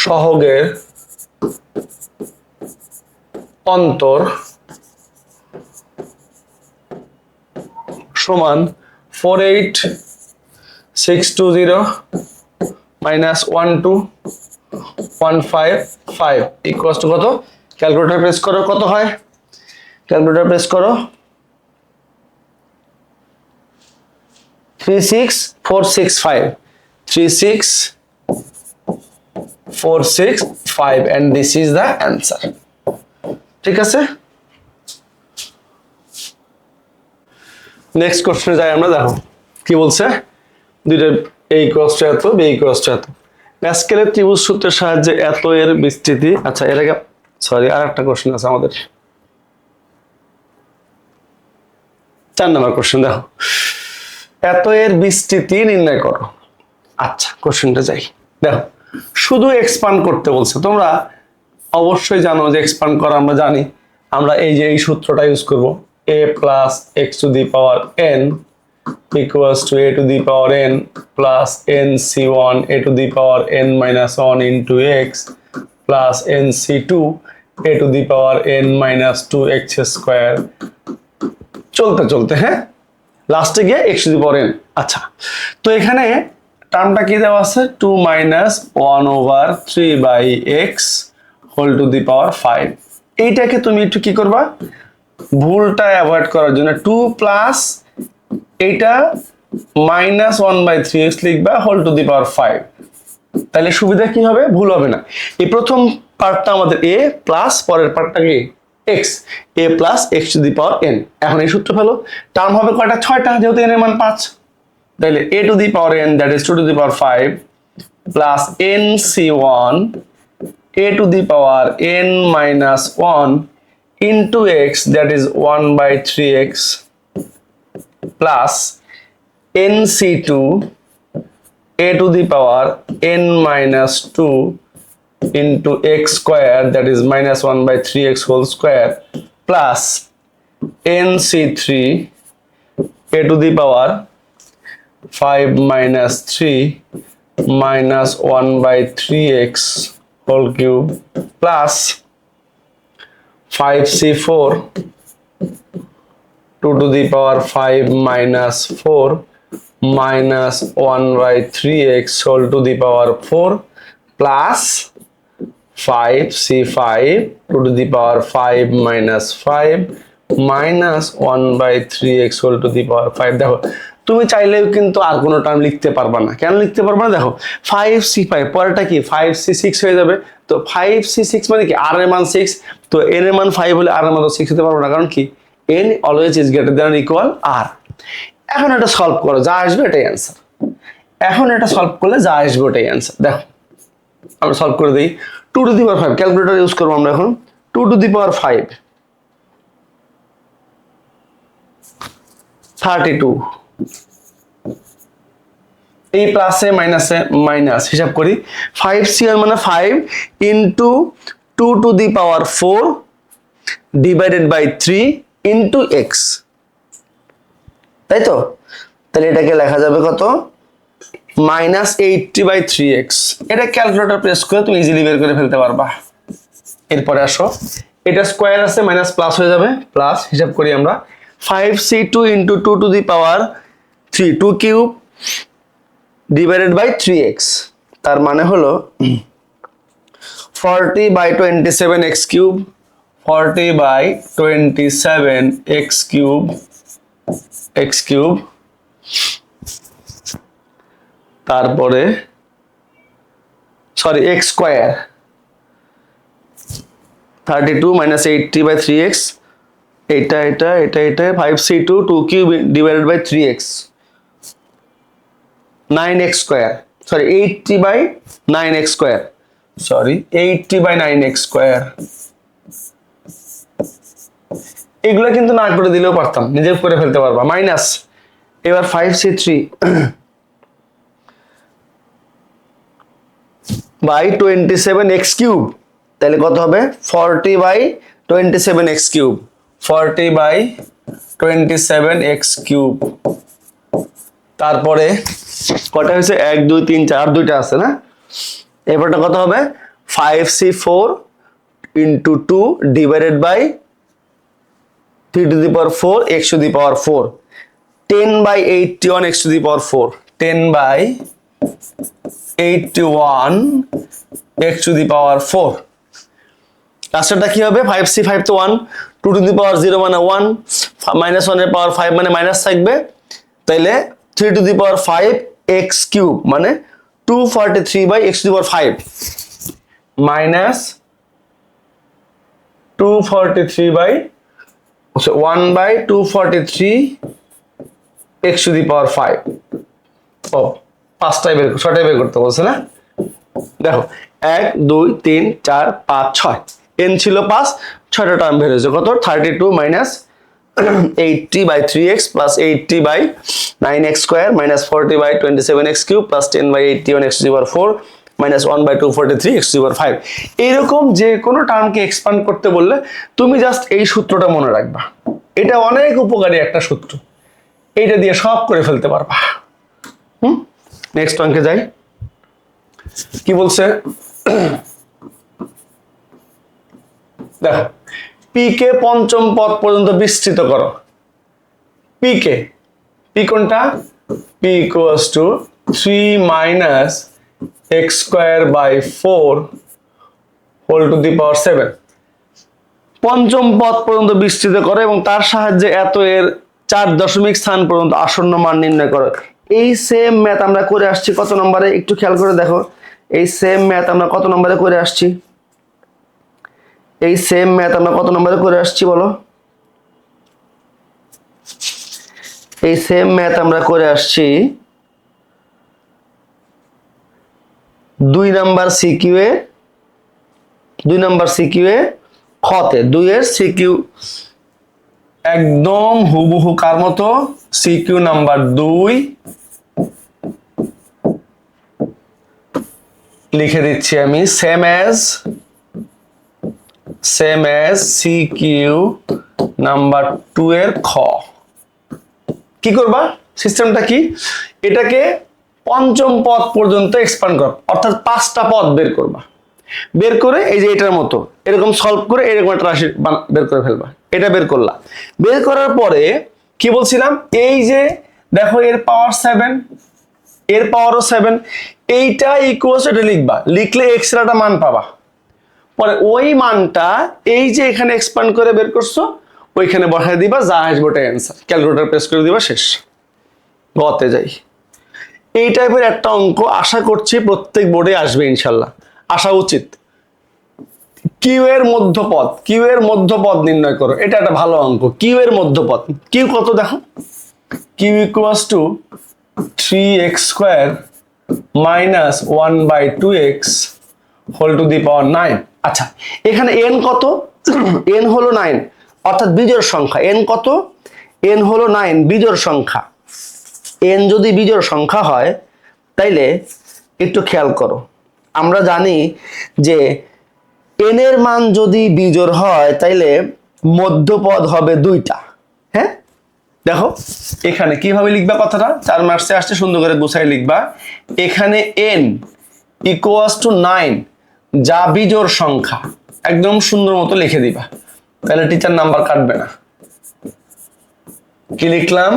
সহগের অন্তর সমান 48620 minus 12155 equals to কত ক্যালকুলেটর প্রেস করো কত হয় ক্যালকুলেটর প্রেস করো 36465 and this is the answer ঠিক আছে নেক্সট কোশ্চেনে যাই আমরা দেখো কি বলছে দুইটা a ইকুয়ালস টু এত b ইকুয়ালস টু এত প্যাসকেলের ত্রিভুজ সূত্রের সাহায্যে এত এর বিস্তৃতি আচ্ছা এর আগে সরি আরেকটা কোশ্চেন আছে আমাদের 4 নম্বর কোশ্চেন দেখো এত এর বিস্তৃতি নির্ণয় করো আচ্ছা কোশ্চেনটা যাই দেখো শুধু এক্সপান্ড করতে বলছে তোমরা অবশ্যই জানো যে এক্সপান্ড করা আমরা জানি আমরা এই যে এই সূত্রটা ইউজ করব a plus x to the power n equals to a to the power n plus nc1 a to the power n minus 1 into x plus nc2 a to the power n minus 2x square চলতে হ্যাঁ লাস্টে গিয়ে x to the power n আচ্ছা তো এখানে টার্মটা কি দেওয়া আছে 2 minus 1 over 3 by x whole to the power 5 এইটাকে তুমি একটু কি করবা ভুলটা অ্যাভয়েড করার জন্য 2 প্লাস এটা মাইনাস 1/3x লিখবা হোল টু দি পাওয়ার 5 তাহলে সুবিধা কি হবে ভুল হবে না এই প্রথম পার্টটা আমাদের a প্লাস পরের পার্টটা কি x a plus x to the power n এখন এই সূত্র ফেলো টার্ম হবে কয়টা 6টা যেহেতু n এর মান 5 তাহলে a to the power n that is 2 to the power 5 plus nc1 a to the power n minus 1 into x that is 1/3x plus nc2 a to the power n minus 2 into x square that is minus 1/3x whole square plus nc3 a to the power 5 minus 3 minus 1/3x whole cube plus 5c4 2 to the power 5 minus 4 minus 1/3x whole to the power 4 plus 5c5 2 to the power 5 minus 5 minus 1/3x whole to the power 5 দেখো তুমি চাইলেও কিন্তু আর কোনো term লিখতে পারবা না কেন লিখতে পারবা না দেখো 5c5 পরেরটা কি 5c6 হয়ে যাবে তো 5c6 মানে কি r এর মান 6 তো n এর মান 5 হলে r এর মান 6 হতে পারবে না কারণ কি n always is greater than equal r এখন এটা সলভ করো যা আসবে এটাই आंसर এখন এটা সলভ করলে যা আসবে ওটাই आंसर দেখো আমরা সলভ করে দেই 2 to the power 5 calculator use করব আমরা এখন 2 টু দি পাওয়ার 5 32 এই প্লাসে মাইনাসে মাইনাস হিসাব করি 5c মানে 5 into 2 to the power 4 divided by 3 into x তাই তো তাহলে এটাকে লেখা যাবে কত -80/3x এটা ক্যালকুলেটর প্রেস করে তুমি ইজিলি বের করে ফেলতে পারবা এরপরে আসো এটা স্কয়ার আছে মাইনাস প্লাস হয়ে যাবে প্লাস হিসাব করি আমরা 5c2 into 2 to the power 3 2 cube divided by 3x তার মানে হলো 40/27x cube 40/27x cube তারপরে sorry x square 32 minus 80/3x এটা 5c2 2 cube divided by 3x 9x square sorry 80/9x square sorry 80/9x square. এগুলো কিন্তু না করে দিলেও পারতাম, নিজে করে ফেলতে পারবা। মাইনাস এবার 5c3 বাই 27x কিউব, তাহলে কত হবে 40/27x কিউব, 40/27x কিউব। তারপরে কটা হয়েছে 1 2 3 4 দুইটা আছে না, এবারটা কত হবে 5c4 into 2 divided by 3 to the power 4 x to the power 4, 10/81 x to the power 4, 10/81 x to the power 4। লাস্টেরটা কি হবে 5c5 তো 1, 2 to the power 0 মানে 1, minus 1 এর পাওয়ার 5 মানে মাইনাস থাকবে, তাইলে 3 to the power 5 x cube মানে 243/x to the power 5 minus 1/243 x to the power 5। ও পাঁচটাই বের, ছয়টাই বের করতে বলছে না। দেখো 1 2 3 4 5 6, n ছিল 5, 6টা টার্ম বের হয়েছে কত 32 minus 80/3x plus 80/9x square minus 40/27x cube plus 10/81 x to the power 4 minus 1/243 x to the power 5। এরকম যে কোনো টার্মকে এক্সপ্যান্ড করতে বললে তুমি জাস্ট এই সূত্রটা মনে রাখবা, এটা অনেক উপকারী একটা সূত্র, এইটা দিয়ে সব করে ফেলতে পারবা। নেক্সট অঙ্কে যাই, কি বলছে দেখো পি কে পঞ্চম পদ পর্যন্ত বিস্তৃত করো। পি কে, পি কোনটা, P equals to 3 minus x square by 4 whole to the power 7। পঞ্চম পদ পর্যন্ত বিস্তৃত করো এবং তার সাহায্যে এত এর 4 দশমিক স্থান পর্যন্ত আসন্ন মান নির্ণয় করো। এই সেম ম্যাথ আমরা করে আসছি কত নম্বরে, একটু খেয়াল করে দেখো। এই সেম ম্যাথ আমরা কত নম্বরে করে আসছি, এই সেম ম্যাথ আমরা কত নম্বরে করে আসছি বলো, এই সেম ম্যাথ আমরা করে আসছি 2 নাম্বার সিকিউ এ, 2 নাম্বার সিকিউ এ খতে 2 এর সিকিউ একদম হুবহু কার মতো, সিকিউ নাম্বার 2 লিখে দিচ্ছি আমি, সেম অ্যাজ সিকিউ নাম্বার 2 এর খ। কি করবা, সিস্টেমটা কি, এটাকে পঞ্চম পদ পর্যন্ত এক্সপ্যান্ড করো, অর্থাৎ 5টা পদ বের করবা, বের করে এই যে এটার মতো এরকম সলভ করে এরকম একটা রাশি বের করে ফেলবা। এটা বের করলা, বের করার পরে কি বলছিলাম, এই যে দেখো এর পাওয়ার 7, এর পাওয়ারও 7, এইটা ইকুয়ালস এটা লিখবা, লিখলে এক্স এর একটা মান পাবা, পরে ওই মানটা এই যে এখানে এক্সপ্যান্ড করে বের করছো ওইখানে বসায় দিবা, যা আসবে ওটাই অ্যান্সার, ক্যালকুলেটর প্রেস করে দিবা, শেষ। গতে যাই, এই টাইপের একটা অঙ্ক আশা করছি প্রত্যেক বোর্ডে আসবে ইনশাল্লাহ, আসা উচিত। কিউ এর মধ্যপদ, কিউ এর মধ্যপদ নির্ণয় করো, এটা একটা ভালো অঙ্ক। কিউ এর মধ্যপদ, কিউ কত দেখো, q equals to 3x square minus 1/2x whole to the power 9। আচ্ছা এখানে n কত, n হলো 9 অর্থাৎ বিজোড় সংখ্যা। n কত, n হলো 9 বিজোড় সংখ্যা। n যদি বিজোড় সংখ্যা হয় তাইলে একটু খেয়াল করো, আমরা জানি যে n এর মান যদি বিজোড় হয় তাইলে মধ্যপদ হবে 2টা। হ্যাঁ দেখো এখানে কিভাবে লিখবা কথাটা, 4 মার্কসে আসছে, সুন্দর করে গুছাই লিখবা। এখানে n ইকুয়ালস টু 9 যা বিজোড় সংখ্যা, একদম সুন্দর মতো লিখে দিবা, তাহলে টিচার নাম্বার কাটবে না। কি লিখলাম,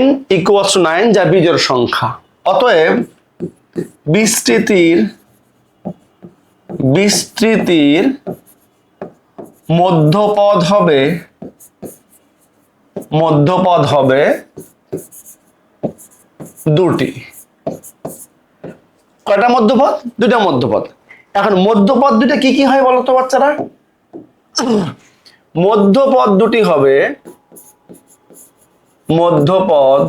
n ইকুয়ালস টু 9 যা বিজোড় সংখ্যা, অতএব বিস্তৃতির মধ্যপদ হবে 2টি। কয়টা মধ্যপদ, 2টা মধ্যপদ। এখন মধ্যপদ 2টা কি কি হয় বলো তো বাচ্চারা, মধ্যপদ 2টি হবে, মধ্যপদ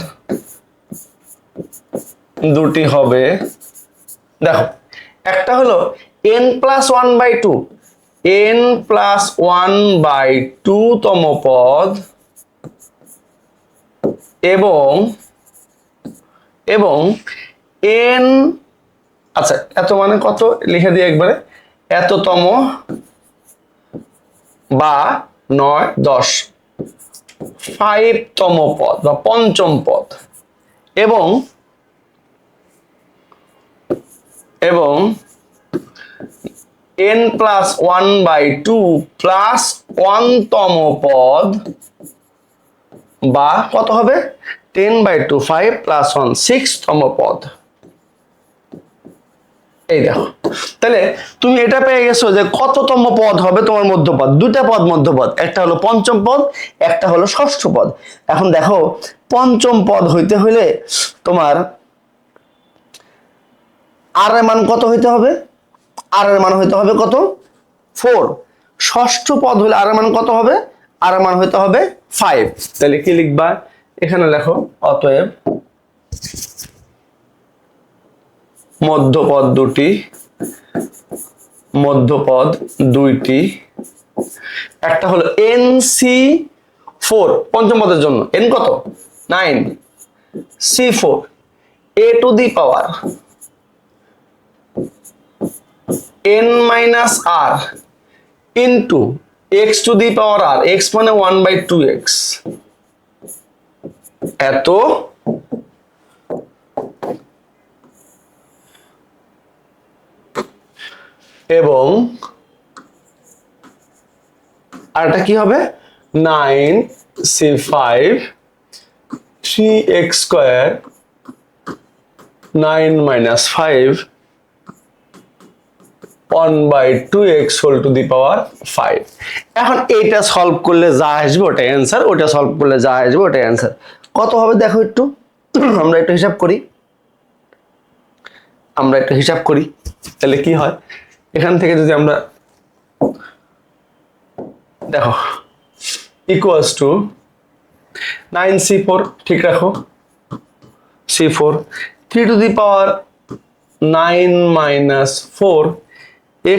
2টি হবে, দেখো একটা হলো n+1/2, n+1/2 তম পদ এবং n, আচ্ছা এত মানে কত লিখে দিই একবারে, এততম বা 9 10 5তম পদ বা পঞ্চম পদ এবং n+1/2 প্লাস 1তম পদ বা কত হবে 10/2 5 প্লাস 1 6তম পদ। এই দেখো, তাহলে তুমি এটা পেয়ে গেছো যে কততম পদ হবে তোমার মধ্যপদ। দুটা পদ মধ্যপদ, একটা হলো পঞ্চম পদ, একটা হলো ষষ্ঠ পদ। এখন দেখো পঞ্চম পদ হইতে হইলে তোমার আর এর মান কত হইতে হবে, আর এর মান হইতে হবে কত 4। ষষ্ঠ পদ হলে আর এর মান কত হবে, আর এর মান হইতে হবে 5। তাহলে কি লিখবা, এখানে লেখো অতএব মধ্যপদ দুইটি, একটা হলো NC4 পঞ্চম পদের জন্য, n কত 9, C4 a to the power n-r into x to the power r, x মানে 1/2x, এত এবং আরটা কি হবে 9c5 3x² 9 - 5 1/2x whole to the power 5। এখন এইটা সলভ করলে যা আসবে ওটাই অ্যান্সার, ওটা সলভ করলে যা আসবে ওটাই অ্যান্সার। কত হবে দেখো একটু, আমরা একটু হিসাব করি, তাহলে কি হয়, এখান থেকে যদি আমরা দেখো ইকুয়ালস টু 9c4, ঠিক রাখো c4 3 to the power 9 - 4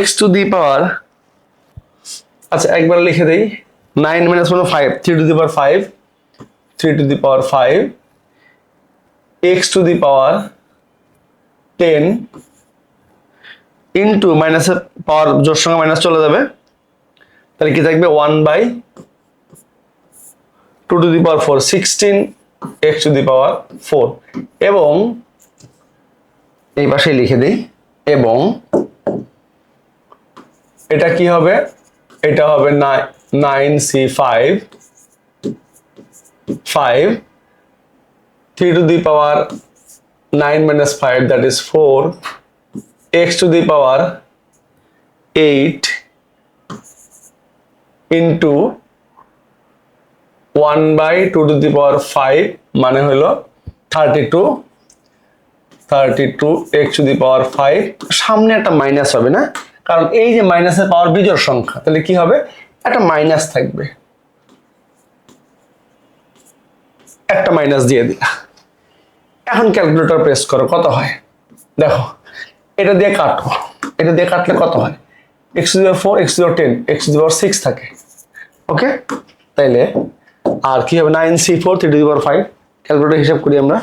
x to the power, আচ্ছা একবার লিখে দেই 9 - 1 5, 3 to the power 5, 3 to the power 5 x to the power 10 into মাইনাসের পাওয়ার জোর সঙ্গে মাইনাস চলে যাবে, তাহলে কি থাকবে 1/2 to the power 4 16 x to the power 4 এবং এই পাশে লিখে দিই, এবং এটা কি হবে, এটা হবে 9c5 5 3 to the power 9 - 5 that is 4 x to the power 8 into 1/2 to the power 5 মানে হলো 32 x টু দি পাওয়ার 5। সামনে একটা মাইনাস হবে না, কারণ এই যে মাইনাসের পাওয়ার বিজোড় সংখ্যা, তাহলে কি হবে একটা মাইনাস থাকবে, একটা মাইনাস দিয়ে দিলা। এখন ক্যালকুলেটর প্রেস করো কত হয় দেখো, এটা দিয়ে কাটো, এটা দিয়ে কাটলে কত হয় x to the power 4 x to the power 10 x to the power 6 থাকে। ওকে, তাইলে আর কি হবে 9c4 3 to the power 5, calculator হিসাব করি আমরা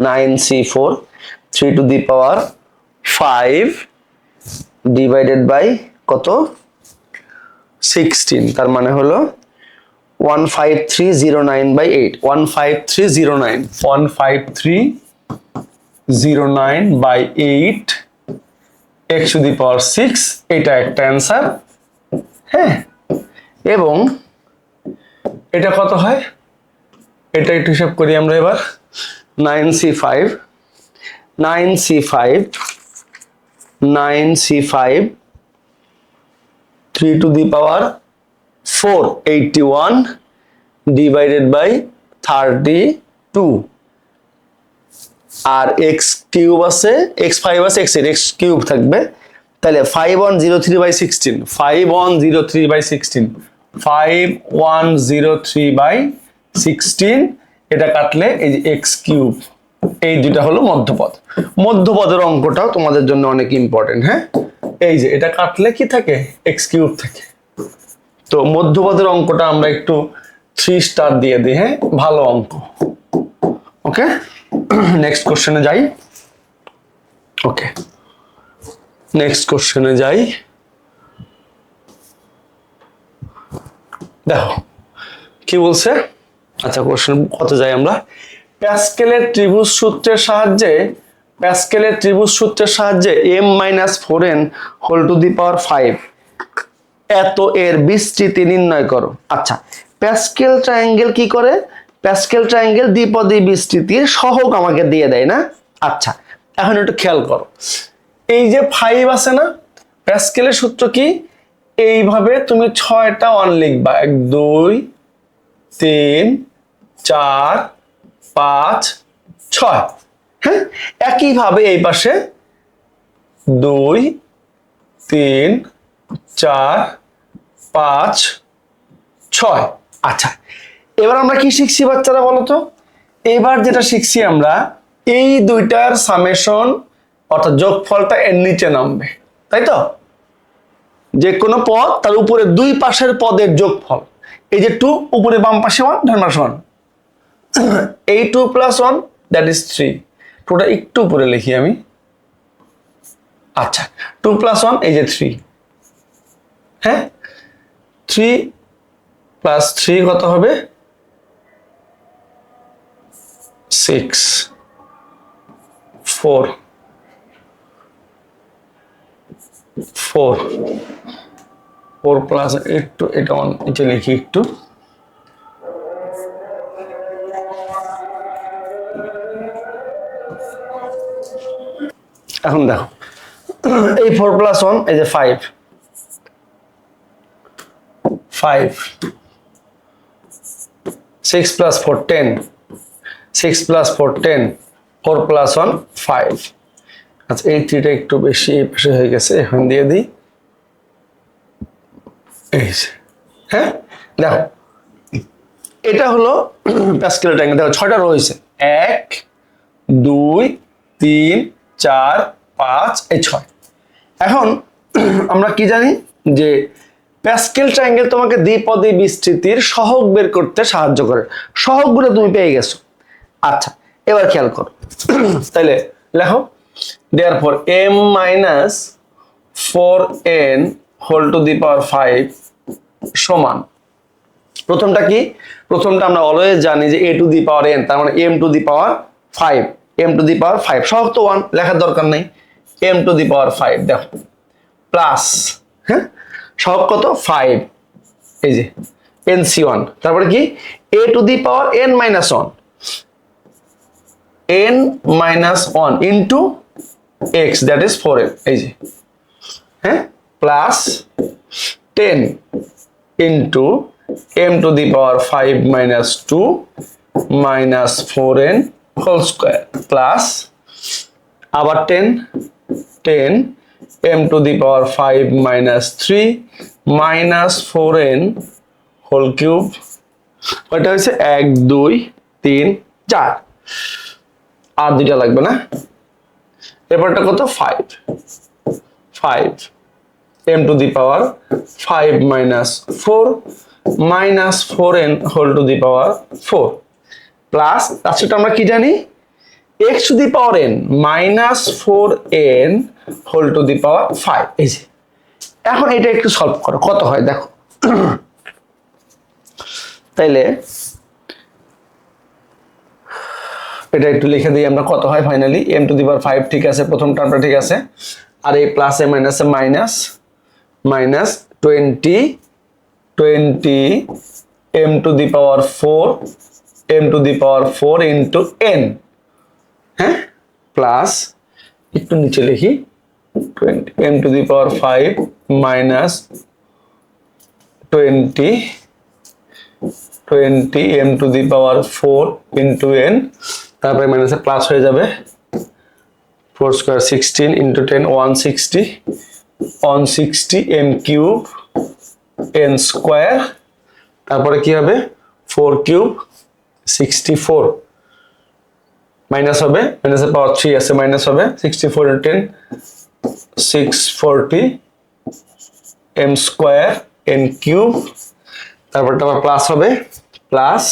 9c4 3 to the power 5 divided by কত 16, তার মানে হলো 15309/8, 15309/8 x টু দি পাওয়ার 6, এটা একটা অ্যান্সার। হ্যাঁ, এবং এটা কত হয়, এটা একটু হিসাব করি আমরা এবার 9c5 3 to the power 4 81 divided by 32, আর x কিউব আছে, x5 আছে, x কিউব থাকবে, তাহলে 5103/16 5103/16 এটা কাটলে এই যে x কিউব এই দুইটা হলো মধ্যপদ। মধ্যপদের অঙ্কটাও তোমাদের জন্য অনেক ইম্পর্টেন্ট। হ্যাঁ, এই যে এটা কাটলে কি থাকে, এক্স কিউব থাকে। তো মধ্যপদের অঙ্কটা আমরা একটু 3 স্টার দিয়ে দিই। হ্যাঁ, ভালো অঙ্ক। ওকে, নেক্সট কোশ্চেনে যাই। ওকে, নেক্সট কোশ্চেনে যাই। দেখো কি বলছে। আচ্ছা, কোশ্চেন কত যাই আমরা। প্যাসকেলের ত্রিভুজ সূত্রের সাহায্যে m-4n whole to the power 5 এত এর বিস্তৃতি নির্ণয় করো। আচ্ছা, প্যাসকেল ট্রায়াঙ্গেল কি করে? প্যাসকেল ট্রায়াঙ্গেল দ্বিপদী বিস্তৃতির সহগ আমাকে দিয়ে দেয় না? আচ্ছা, এখন একটু খেয়াল করো। এই যে 5 আছে না, প্যাসকেলের সূত্র কি? এইভাবে তুমি 6টা 1 লিখবা, 1 2 3 4 5 6। হ্যাঁ, একইভাবে এই পাশে 2 3 4 5 6। আচ্ছা, এবার আমরা কি শিখছি বাচ্চারা বলো তো? এবার যেটা শিখছি আমরা, এই দুইটার সামেশন অর্থাৎ যোগফলটা এর নিচে নামবে, তাই তো? যে কোনো পদ তার উপরে দুই পাশের পদের যোগফল। এই যে 2, উপরে বাম পাশে 1, ডান পাশে 1, এই 2 + 1 দ্যাট ইজ 3। টোটা একটু উপরে লিখি আমি। আচ্ছা, 2 + 1 এই যে 3। হ্যাঁ, 3 + 3 কত হবে? 6 4 4 4 প্লাস একটু এটা নিচে লিখি একটু। এখন দেখো, এই 4 + 1 এই যে 5 5 6 + 4 10 6 + 4 10 4 + 1 5। আচ্ছা, এই 3টা একটু বেশি এই পাশে হয়ে গেছে, এখন দিয়ে দিই। এই যে, হ্যাঁ দেখো, এটা হলো প্যাসকেল ট্রায়াঙ্গেল। দেখো 6টা রয়েছে, 1 2 3 4 5 এই 6। এখন আমরা কি জানি যে প্যাসকেল ট্রায়াঙ্গেল তোমাকে দ্বিপদী বিস্তৃতির সহগ বের করতে সাহায্য করে। সহগগুলো তুমি পেয়ে গেছো। আচ্ছা, এবার খেয়াল করো। তাহলে লেখো, therefore m-4n whole to the power 5 সমান, প্রথমটা কি? প্রথমটা আমরা অলওয়েজ জানি যে a to the power n, তার মানে m to the power 5, m to the power 5 সহগ তো 1, লেখার দরকার নেই। m টু দি পাওয়ার 5 দেখো প্লাস, হ্যাঁ সহগ কত? 5, এই যে nc1, তারপরে কি? a to the power n - 1 into x that is 4n, এই যে, হ্যাঁ, plus 10 into m to the power 5 - 2 minus 4n whole square, plus আবার 10 m to the power 5 - 3 minus 4n whole cube. ওইটা হচ্ছে 1 2 3 4, আর দুইটা লাগবে না। এরপরটা কত? 5 m to the power 5 - 4 minus 4n whole to the power 4, plus তাছাড়া আমরা কি জানি? x to the power n minus 4n whole to the power 5। এই যে, এখন এটা একটু সলভ করো, কত হয় দেখো। তাইলে এটা একটু লিখে দিই আমরা, কত হয় finally. m to the power 5 ঠিক আছে, প্রথম টার্মটা ঠিক আছে, আর এই প্লাসে মাইনাসে minus 20 m to the power 4 into n, হ্যাঁ, প্লাস একটু নিচে লিখি 20 m to the power 5 minus 20 m to the power 4 into n, তারপরে মাইনাসে প্লাস হয়ে যাবে 4 square 16 into 10 160 m cube n square, তারপরে কি হবে 4 কিউব 64 মাইনাস হবে, মাইনাসের পাওয়ার 3 আছে, মাইনাস হবে 64 × 10 640 m স্কয়ার n কিউব, তারপরটা আবার প্লাস হবে, প্লাস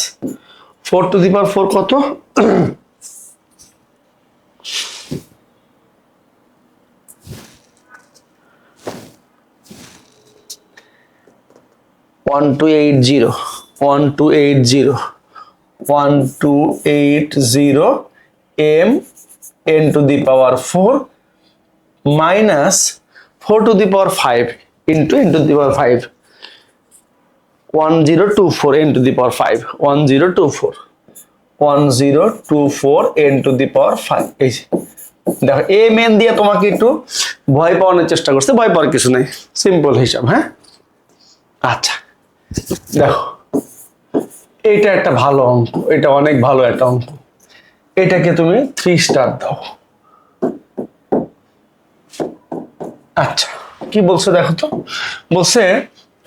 4⁴ কত 1280 m n⁴ minus 4⁵ into n⁵ 1024 n⁵ 1024 n⁵ এই যে দেখো m n দিয়ে তোমাকে একটু ভয় পাওয়ানোর চেষ্টা করছে, ভয় পাওয়ার কিছু নাই, সিম্পল হিসাব। হ্যাঁ আচ্ছা দেখো এটা একটা ভালো অঙ্ক, এটা অনেক ভালো একটা অঙ্ক, এটাকে তুমি 3 স্টার দাও। আচ্ছা কি বলছে দেখো তো, বলছে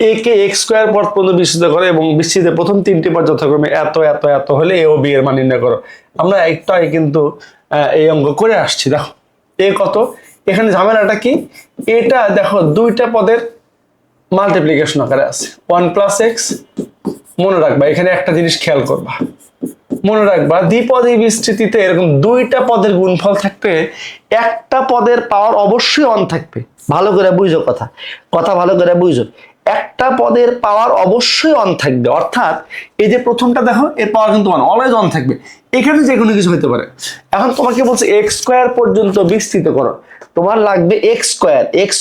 a কে x স্কয়ার পদ পর্যন্ত বিস্তৃত করে এবং বিস্তৃতের প্রথম 3টি পদ যথাক্রমে এত এত এত হলে a ও b এর মান নির্ণয় করো। আমরা একটাই কিন্তু এই অঙ্ক করে আসছি। দেখো a কত, এখানে ঝামেলাটা কি, এটা দেখো দুইটা পদের মাল্টিপ্লিকেশন আকারে আছে 1 + x। মনে রাখবা এখানে একটা জিনিস খেয়াল করবা, মনে রাখবা দ্বিপদী বিস্তৃতিতে এরকম দুইটা পদের গুণফল থাকবে, একটা পদের পাওয়ার অবশ্যই 1 থাকবে। ভালো করে বুঝো কথা ভালো করে বুঝো, একটা পদের পাওয়ার অবশ্যই 1 থাকবে, অর্থাৎ এই যে প্রথমটা দেখো এর পাওয়ার কিন্তু 1 অলওয়েজ 1 থাকবে, এখানে যে কোনো কিছু হতে পারে। এখন তোমাকে বলছে x স্কয়ার পর্যন্ত বিস্তৃত করো, তোমার লাগবে x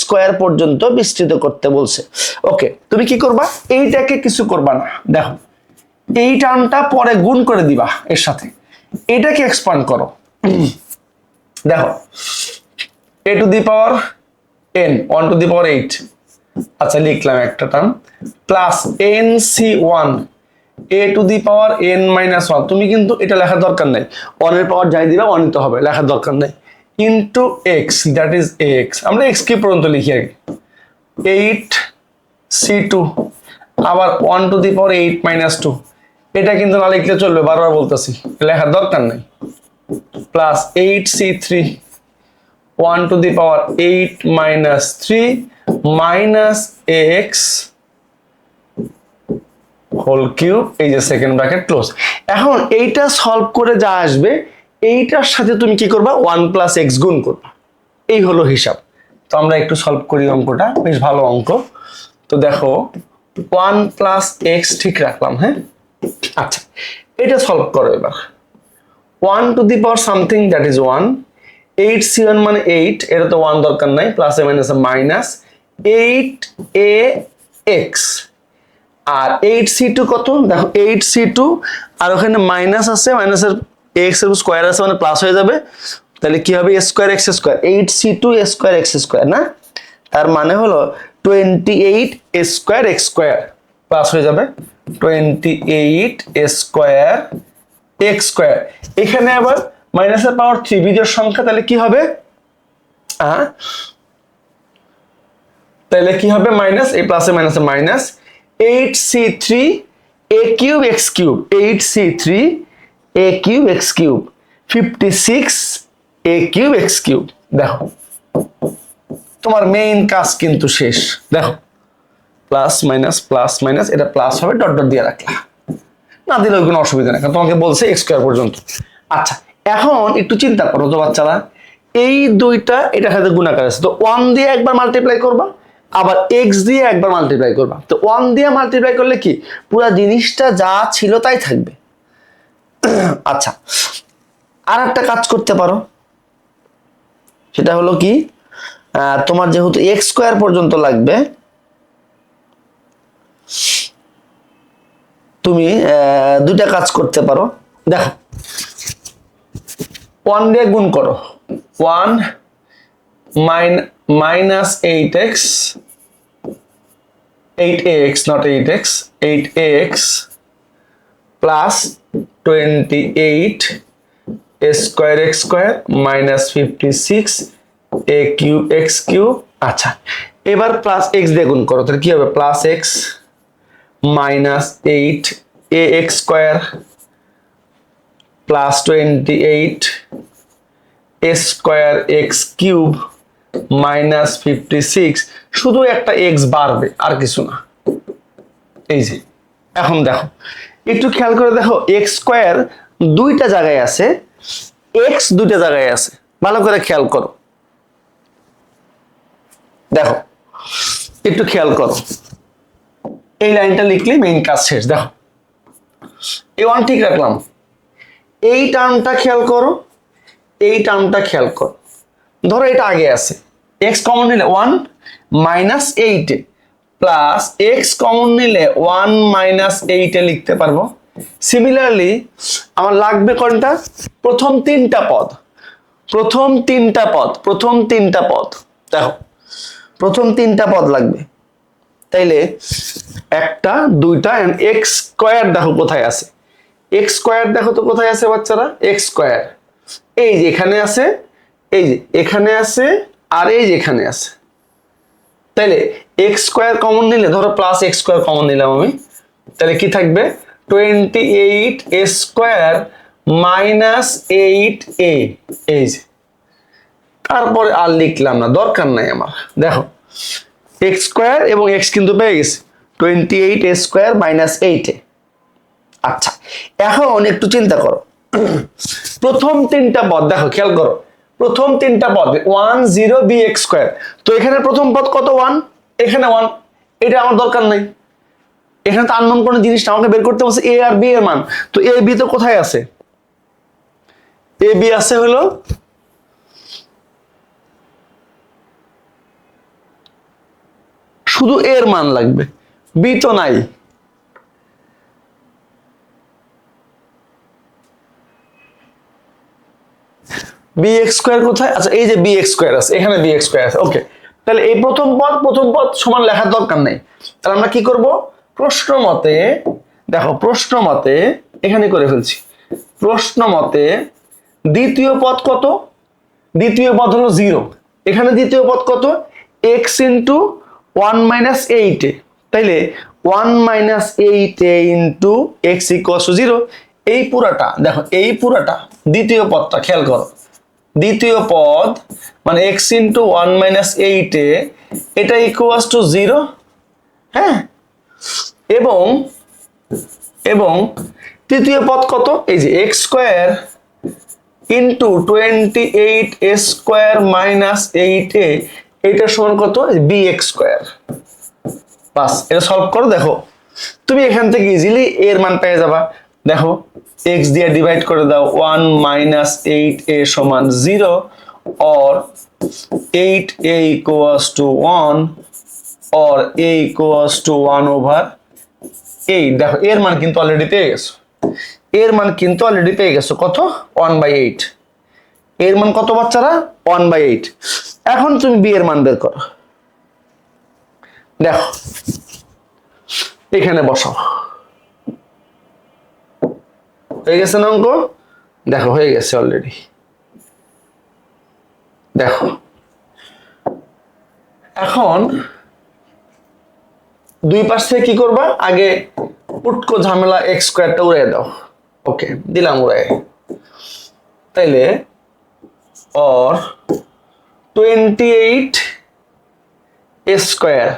স্কয়ার পর্যন্ত বিস্তৃত করতে বলছে। ওকে তুমি কি করবা, এইটাকে কিছু করবা না, দেখো এই টার্মটা পরে গুণ করে দিবা এর সাথে, এটাকে এক্সপান্ড করো। দেখো a⁴n 1⁴8, আচ্ছা লিখলাম একটা টার্ম, প্লাস nc1 a⁴n-1, তুমি কিন্তু এটা লেখার দরকার নাই, 1 এর পাওয়ার যাই দিবা 1 তো হবে, লেখার দরকার নাই, into x, that is ax। আমরা x কি পর্যন্ত লিখি আগে, 8c2 আবার 1⁴8-2, এটা কিন্তু না লিখলে চলবে, বারবার বলতেছি, লেখার দরকার নাই, plus 8c3 1⁴8-3 minus ax whole cube, এই যে সেকেন্ড ব্র্যাকেট ক্লোজ। এখন এইটা সলভ করে যা আসবে এইটার সাথে তুমি কি করবা, 1 + x গুণ করবা, এই হলো হিসাব। তো আমরা একটু সলভ করি অঙ্কটা, বেশ ভালো অঙ্ক। তো দেখো 1 + x ঠিক রাখলাম। হ্যাঁ আচ্ছা এটা সলভ করো এবার, 1 সামথিং দ্যাট ইজ 1, 8c1 মানে 8, এটা তো 1 দরকার নাই, প্লাস এ মাইনাস মাইনাস 8ax, আর 8c2 কত, দেখো 8c2 আর ওখানে মাইনাস আছে, মাইনাসের x এর স্কয়ার আছে মানে প্লাস হয়ে যাবে, তাহলে কি হবে a² x² 8c2 a² x² না, তার মানে হলো 28a² x² প্লাস হয়ে যাবে 28a² x²। এখানে আবার মাইনাসের পাওয়ার 3 বিজোড় সংখ্যা, তাহলে কি হবে, তাহলে কি হবে মাইনাস, এই প্লাসে মাইনাসে minus 8c3 a³ x³ 8c3 a³ x³ 56 a³ x³। দেখো তোমার মেইন কাজ কিন্তু শেষ, দেখো প্লাস মাইনাস এটা প্লাস হবে, ডট ডট দিয়ে রাখলা, না দিলেও কোনো অসুবিধা নেই, কারণ তোমাকে বলছে x² পর্যন্ত। আচ্ছা এখন একটু চিন্তা করো তো বাচ্চারা, এই দুইটা এটার সাথে গুণাকার আছে, তো 1 দিয়ে একবার মাল্টিপ্লাই করবা, আবার x দিয়ে একবার মাল্টিপ্লাই করবা, তো 1 দিয়ে মাল্টিপ্লাই করলে কি পুরো জিনিসটা যা ছিল তাই থাকবে। আচ্ছা আর একটা কাজ করতে পারো, সেটা হলো কি, তোমার যেহেতু x² পর্যন্ত লাগবে, তুমি দুইটা কাজ করতে পারো। দেখো 1 দিয়ে গুণ করো, 1 minus 8x 8ax not 8x 8ax plus 28 a square x square minus 56 a cube x cube। আচ্ছা এবার প্লাস x দিয়ে গুণ করো, তাহলে কি হবে, plus x minus 8 ax square plus 28 এ স্কোয়ার এক্স কিউব মাইনাস 56, শুধু একটা এক্স বাড়বে আর কিছু না। এই যে এখন দেখো একটু খেয়াল করে দেখো, এক্স স্কোয়ার দুইটা জায়গায় আছে, এক্স দুইটা জায়গায় আছে, ভালো করে খেয়াল করো। দেখো একটু খেয়াল করো, এই লাইনটা লিখলে মেইন কাজ শেষ। দেখো এই ওয়ান ঠিক রাখলাম, এই টার্মটা খেয়াল করো, এই টার্মটা খেয়াল করো। ধরো এটা আগে আছে, এক্স কমন নিলে 1 মাইনাস 8 প্লাস এক্স কমন নিলে 1 মাইনাস 8 লিখতে পারবো। সিমিলারলি আমার লাগবে কোনটা? প্রথম তিনটা পদ, প্রথম তিনটা পদ, প্রথম তিনটা পদ। দেখো প্রথম তিনটা পদ লাগবে, তাইলে একটা দুইটা, এক্স স্কোয়ার দেখো কোথায় আছে, এক্স স্কোয়ার দেখো তো কোথায় আছে বাচ্চারা, এক্স স্কোয়ার এই যে এখানে আছে, এই যে এখানে আছে, আর এই যে এখানে আছে। তাইলে এক্স স্কোয়ার কমন নিলে, ধরো প্লাস এক্স স্কোয়ার কমন নিলাম আমি, তাহলে কি থাকবে 28 এ স্কোয়ার মাইনাস 8a, এই যে। তারপরে আর লিখলাম না, দরকার নাই আমার। দেখো এক্স স্কোয়ার এবং এক্স কিন্তু পেয়ে গেছে, 28 এ স্কোয়ার মাইনাস 8a। আচ্ছা এখন একটু চিন্তা করো, প্রথম তিনটা পদ দেখো খেয়াল করো, প্রথম তিনটা পদ 1 0 b x স্কয়ার, তো এখানে প্রথম পদ কত 1, এখানে 1, এটা আমার দরকার নাই। এখানে তো আননোন কোন জিনিসটা আমাকে বের করতে বলছে a আর b এর মান, তো a b তো কোথায় আছে, a b আছে হলো শুধু a এর মান লাগবে, b তো নাই। bx স্কয়ার কোথায়? আচ্ছা এই যে bx স্কয়ার আছে, এখানে bx স্কয়ার আছে। ওকে, তাহলে এই প্রথম পদ সমান লেখার দরকার নেই। তাহলে আমরা কি করব, প্রশ্ন মতে, দেখো প্রশ্ন মতে এখানে করে ফেলছি, প্রশ্ন মতে দ্বিতীয় পদ কত, দ্বিতীয় পদ হলো 0, এখানে দ্বিতীয় পদ কত x ইনটু 1 মাইনাস 8, তাইলে 1 minus 8 into x equals to 0। এই পুরাটা দেখো, এই পুরাটা দ্বিতীয় পদটা খেয়াল করো, দ্বিতীয় পদ মানে x ইন্টু 1 মাইনাস 8 এটা ইকুয়ালস টু 0। হ্যাঁ, এবং এবং তৃতীয় পদ কত, এই যে x square into 28 a square minus 8a, এইটার সমান কত bx স্কয়ার। বাস এটা সলভ করো, দেখো তুমি এখান থেকে ইজিলি এর মান পেয়ে যাবা। দেখো x দিয়ে ডিভাইড করে দাও, 1 মাইনাস 8a সমান 0 or 8a equals to 1 or a equals to 1 over 8। দেখো এর মান কিন্তু অলরেডি পেয়ে গেছো, এর মান কিন্তু অলরেডি পেয়ে গেছো কত 1/8, এর মান কত বাচ্চারা 1/8। এখন তুমি b এর মান বের করো, দেখো এখানে বসাও, হয়ে গেছে না অঙ্ক? দেখো হয়ে গেছে অলরেডি। দেখো এখন দুই পাশ থেকে কি করবা, আগে পুটকো ঝামেলা এক্স স্কয়ারটা উড়াই দাও। ওকে দিলাম উড়াই, তাইলে or 28 a square,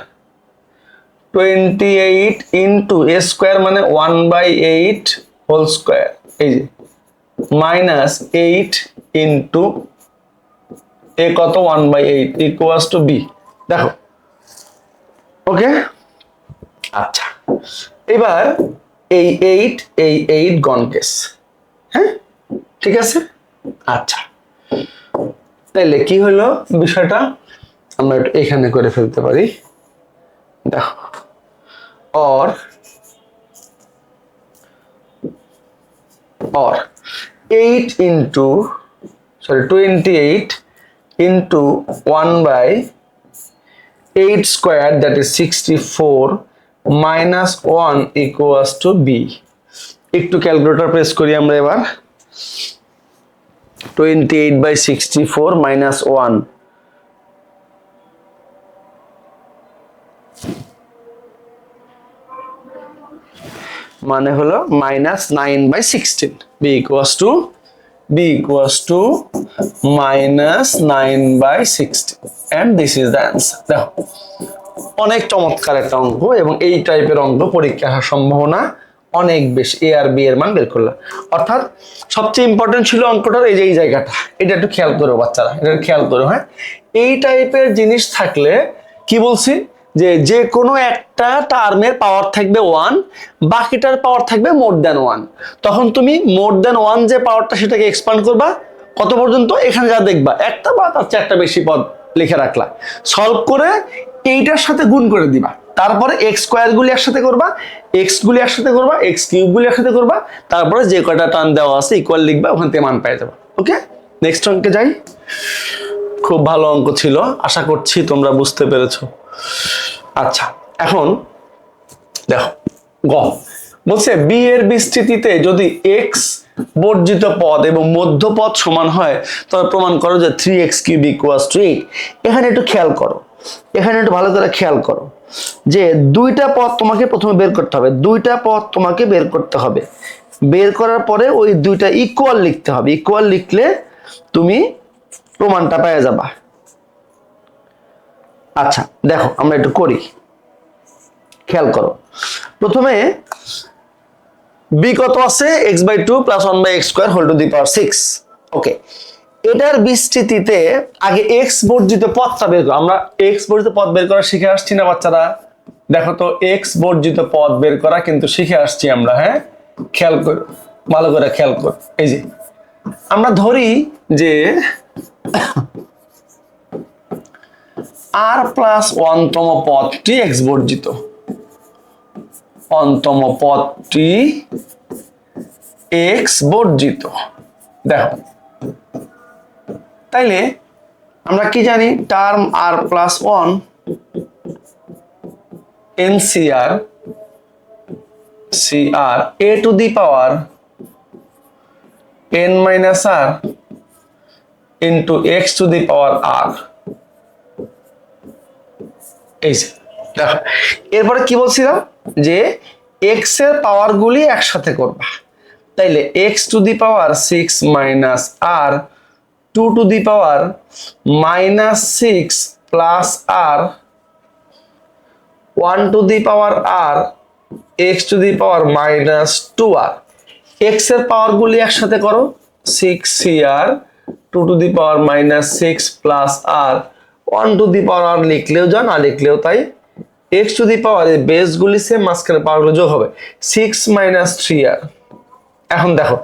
28 into a square মানে 1/8 হোল স্কয়ার, এই যে মাইনাস 8 ইন্টু a কত 1/8 ইকুয়ালস টু b। দেখো ওকে, আচ্ছা এবার এই 8 গন কেস। হ্যাঁ ঠিক আছে, আচ্ছা তাইলে কি হলো বিষয়টা, আমরা এখানে করে ফেলতে পারি। দেখো or 8 into 28 into 1/8 square, that is 64 minus 1 equals to b। একটু ক্যালকুলেটর প্রেস করি আমরা এবার, 28/64 minus 1, মানে হলো -9/16, b equals to b equals to -9/60 and this is the answer. দেখো অনেক চমৎকার একটা অঙ্ক এবং এই টাইপের অঙ্ক পরীক্ষা আসার সম্ভাবনা অনেক বেশি। এ আর বি এর মান বের করলাম, অর্থাৎ সবচেয়ে ইম্পর্টেন্ট ছিল অঙ্কটার এই যে এই জায়গাটা, এটা একটু খেয়াল করো বাচ্চারা, এটা খেয়াল করো। হ্যাঁ, এই টাইপের জিনিস থাকলে কি বলছি যে যে কোনো একটা টার্মের পাওয়ার থাকবে 1, বাকিটার পাওয়ার থাকবে মোর দ্যান 1। তখন তুমি মোর দ্যান 1 যে পাওয়ারটা সেটাকে এক্সপ্যান্ড করবা কত পর্যন্ত, এখানে যা দেখবা একটা বা তার চেয়ে একটা বেশি পদ লিখে রাখলা, সলভ করে এইটার সাথে গুণ করে দিবা, তারপরে এক্স স্কোয়ার গুলি একসাথে করবা, এক্স গুলি একসাথে করবা, এক্স কিউব গুলি একসাথে করবা, তারপরে যে কয়টা টার্ম দেওয়া আছে ইকুয়াল লিখবা, ওখান থেকে মান পেয়ে যাবা। ওকে, নেক্সট অঙ্কে যাই। খুব ভালো অঙ্ক ছিল, আশা করছি তোমরা বুঝতে পেরেছো। আচ্ছা, এখন দেখো গ বলছে বি এর বিস্তৃতিতে যদি এক্স বর্জিত পদ এবং মধ্য পদ সমান হয় তবে প্রমাণ করো যে 3x³ = 8। এখানে একটু খেয়াল করো, এখানে একটু ভালো করে খেয়াল করো যে দুইটা পদ তোমাকে প্রথমে বের করতে হবে, দুইটা পদ তোমাকে বের করতে হবে। বের করার পরে ওই দুইটা ইকুয়াল লিখতে হবে, ইকুয়াল লিখলে তুমি প্রমাণটা পেয়ে যাবা। আচ্ছা দেখো আমরা একটু করি, খেয়াল করো। প্রথমে বি কত আছে, x/2 + 1/x² whole to the power 6। ওকে, এটার বিস্তৃতিতে আগে x বর্জিত পদটা বের করো। আমরা x বর্জিত পদ বের করা শিখে আসছি না বাচ্চারা? দেখো তো x বর্জিত পদ বের করা কিন্তু শিখে আসছি আমরা। হ্যাঁ, খেয়াল করো, ভালো করে খেয়াল করো। এই যে আমরা ধরি যে r+1 তম পদটি x বর্জিত, অন্তম পদটি x বর্জিত। দেখো তাইলে আমরা কি জানি, term r+1 NCR a to the power n-r into x to the power r। এই যে দেখো, এরপরে কি বলছিলাম যে x এর পাওয়ার গুলি একসাথে করবা, তাইলে x to the power 6 - r 2 to the power -6 plus r 1 two the power r x to the power -2r। x এর পাওয়ার গুলি একসাথে করো, 6cr 2 to the power -6 plus r 1 two the power r লিখলেও যা, না লিখলেও তাই। x টু দি পাওয়ার এই বেস গুলি সেম, মাঝখানে পাওয়ার গুলো যোগ হবে, 6 - 3r। এখন দেখো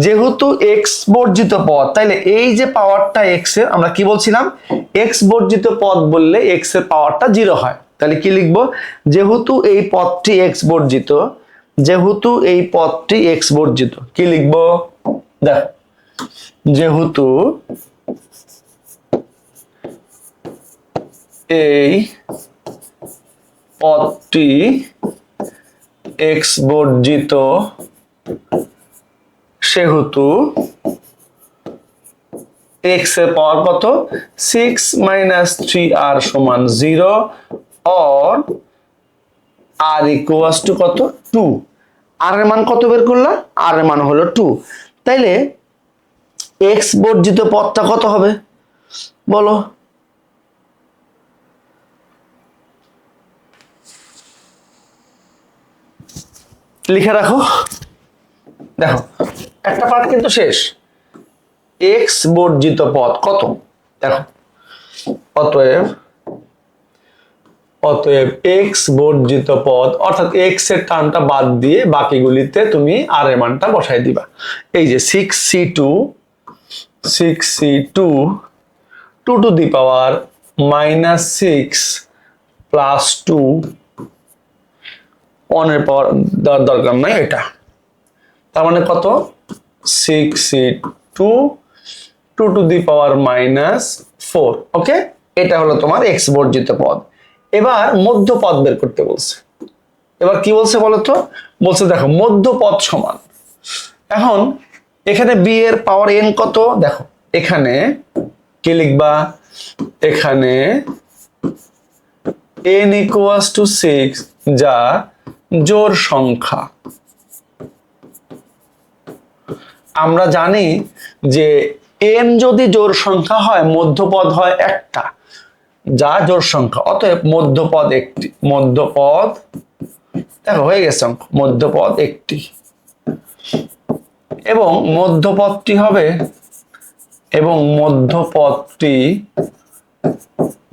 যেহেতু x বর্জিত পদ, তাইলে এই যে পাওয়ারটা x এর, আমরা কি বলছিলাম x বর্জিত পদ বললে x এর পাওয়ারটা 0 হয়। তাহলে কি লিখবো, যেহেতু এই পদটি x বর্জিত, যেহেতু এই পদটি x বর্জিত, কি লিখবো দেখো, যেহেতু এই পদটি x বর্জিত সেহেতু x এর পাওয়ার কত, 6 - 3r = 0 or r = কত 2। r এর মান কত বের করলাম, r এর মান হলো 2। তাইলে x বর্জিত পদটা কত হবে বলো, লিখে রাখো। দেখো একটা পার্ট কিন্তু শেষ, x বর্জিত পদ কত, দেখো অতএব x বর্জিত পদ অর্থাৎ x এর টার্মটা বাদ দিয়ে বাকিগুলিতে তুমি r এর মানটা বসাই দিবা। এই যে 6c2 2 to the power -6 plus 2, 1 এর পাওয়ার দেওয়ার দরকার নাই, এটা তার মানে কত 6c2 2 টু দি পাওয়ার -4। ওকে, এটা হলো তোমার x বর্জিত পদ। এবার মধ্য পদ বের করতে বলছে। এবার কি বলছে বলো তো, বলছে দেখো মধ্য পদ সমান, এখন এখানে b এর পাওয়ার n কত, দেখো এখানে কি লিখবা, এখানে n = 6 যা জোড় সংখ্যা, আমরা জানি যে n যদি জোড় সংখ্যা হয় মধ্যপদ হয় একটা, যা জোড় সংখ্যা, অতএব মধ্যপদ একটি। মধ্যপদ দেখো হয়ে গেছে অঙ্ক, মধ্যপদ একটি এবং মধ্যপদটি হবে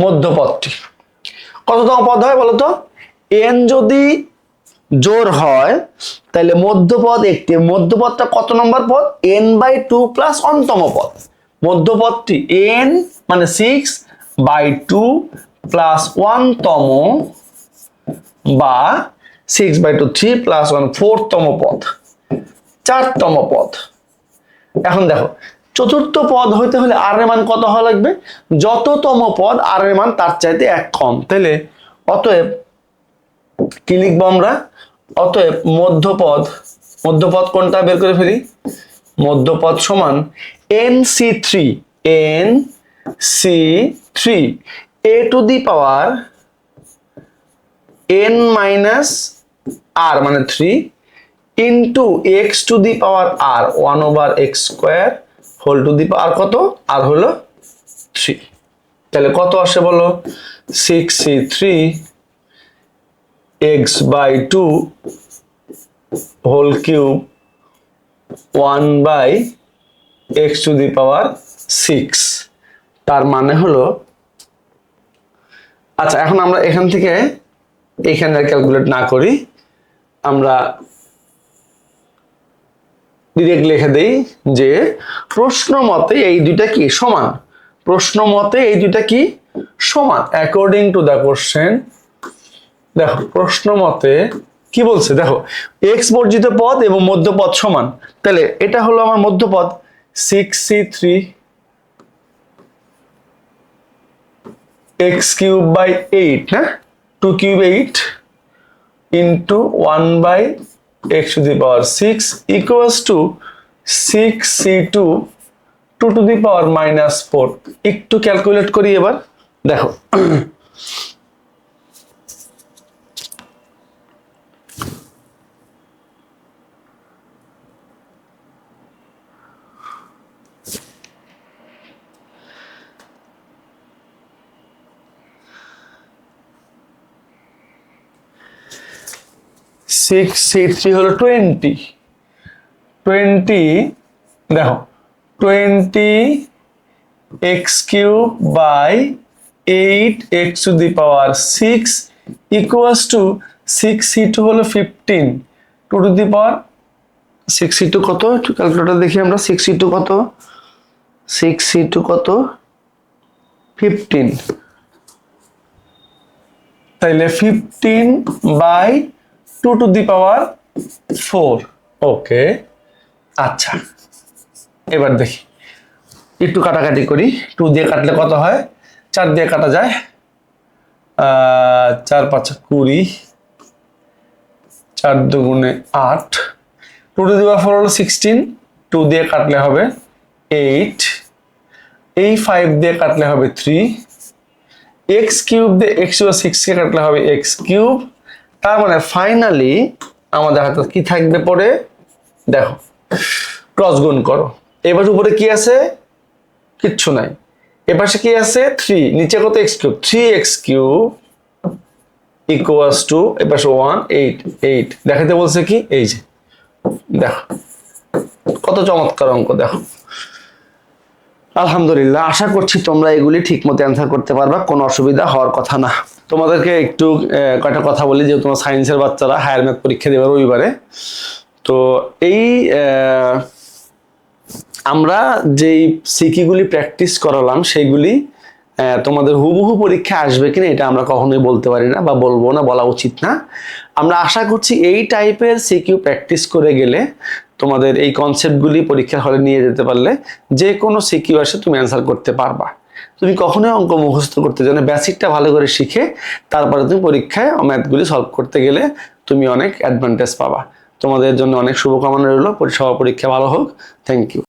মধ্যপদটি কততম পদ হয় বলতো? n যদি জোড় হয় তাহলে মধ্যপদ একটি, মধ্যপদটা কত নম্বর পদ? n/2 প্লাস অনতম পদ। মধ্যপদটি n মানে 6/2 প্লাস 1তম বা 6/2 3 প্লাস 1 4তম পদ, 4তম পদ। এখন দেখো চতুর্থ পদ হইতে হলে আর এর মান কত হওয়া লাগবে? যততম পদ আর এর মান তার চাইতে এক কম। তাহলে অতএব কি লিখবো আমরা? অতএব মধ্যপদ কোনটা বের করে ফেলি? মধ্যপদ সমান nc3 a to the power n minus r মানে 3 into x to the power r 1/x square whole to the power কত? r হলো 3। তাহলে কত আসে বলো? 6c3 x/2 whole cube 1/x to the power 6। তার মানে হলো, আচ্ছা এখন আমরা এখান থেকে এখানে ক্যালকুলেট না করি, আমরা ডিরেক্ট লিখে দেই যে প্রশ্ন মতে এই দুইটা কি সমান। প্রশ্ন মতে এই দুইটা কি সমান, অ্যাকর্ডিং টু দ্য কোশ্চেন। দেখো প্রশ্ন মতে কি বলছে, দেখো এক্স বর্জিত পদ এবং মধ্যপদ সমান, তাহলে এটা হলো আমার মধ্যপদ 6c3 x3/8, হ্যাঁ 2 cube 8 into 1/x to the power 6 equals to 6c2 2 to the power -4। একটু ক্যালকুলেট করি এবার। দেখো 6c3 হলো 20, দেখো 20x3/8x two the power 6 equals to 6c2 হলো 15 2 টু দি পাওয়ার 6c2 কত? একটু ক্যালকুলেটর দেখি আমরা। 6c2 কত? 15, তাইলে 15/2 টু দি পাওয়ার 4। ওকে আচ্ছা এবার দেখি, একটু কাটাকাটি করি। 2 দিয়ে কাটলে কত হয়? 4 দিয়ে কাটা যায়, 4 5 20, 4 2 8, 2 টু দি পাওয়ার 4 হলো 16, 2 দিয়ে কাটলে হবে 8, এই 5 দিয়ে কাটলে হবে 3, x কিউব দিয়ে x টু 6 কে কাটলে হবে x কিউব। তার মানে ফাইনালি আমাদের হাতে কি থাকবে পরে? দেখো ক্রস গুণ করো। এবার উপরে কি আছে? কিচ্ছু নাই। এপাশে কি আছে? 3, নিচে কত? x cube, 3x cube equals two এপাশে 1 8 দেখাতে বলছে কি? এই যে দেখো কত চমৎকার অঙ্ক। দেখো আলহামদুলিল্লাহ, আশা করছি তোমরা এগুলি ঠিক মতো অ্যান্সার করতে পারবা, কোনো অসুবিধা হওয়ার কথা না। তোমাদেরকে একটু কয়েকটা কথা বলি, যে তোমার সায়েন্সের বাচ্চারা হায়ার ম্যাথ পরীক্ষা দেবে রবিবারে। তো এই আমরা যেই সিকিগুলি প্র্যাকটিস করালাম সেইগুলি তোমাদের হুবহু পরীক্ষা আসবে কিনা এটা আমরা কখনোই বলতে পারি না, বা বলবো না, বলা উচিত না। আমরা আশা করছি এই টাইপের সিকিউ প্র্যাকটিস করে গেলে তোমাদের এই কনসেপ্টগুলি পরীক্ষার হলে নিয়ে যেতে পারলে যে কোনো সিকিউ আসে তুমি অ্যান্সার করতে পারবা। তুমি কখনোই অঙ্ক মুখস্থ করতে জানো, বেসিকটা ভালো করে শিখে তারপরে তুমি পরীক্ষায় ম্যাথগুলি সলভ করতে গেলে তুমি অনেক অ্যাডভান্টেজ পাবা। তোমাদের জন্য অনেক শুভকামনা রইল, সবার পরীক্ষা ভালো হোক। Thank you.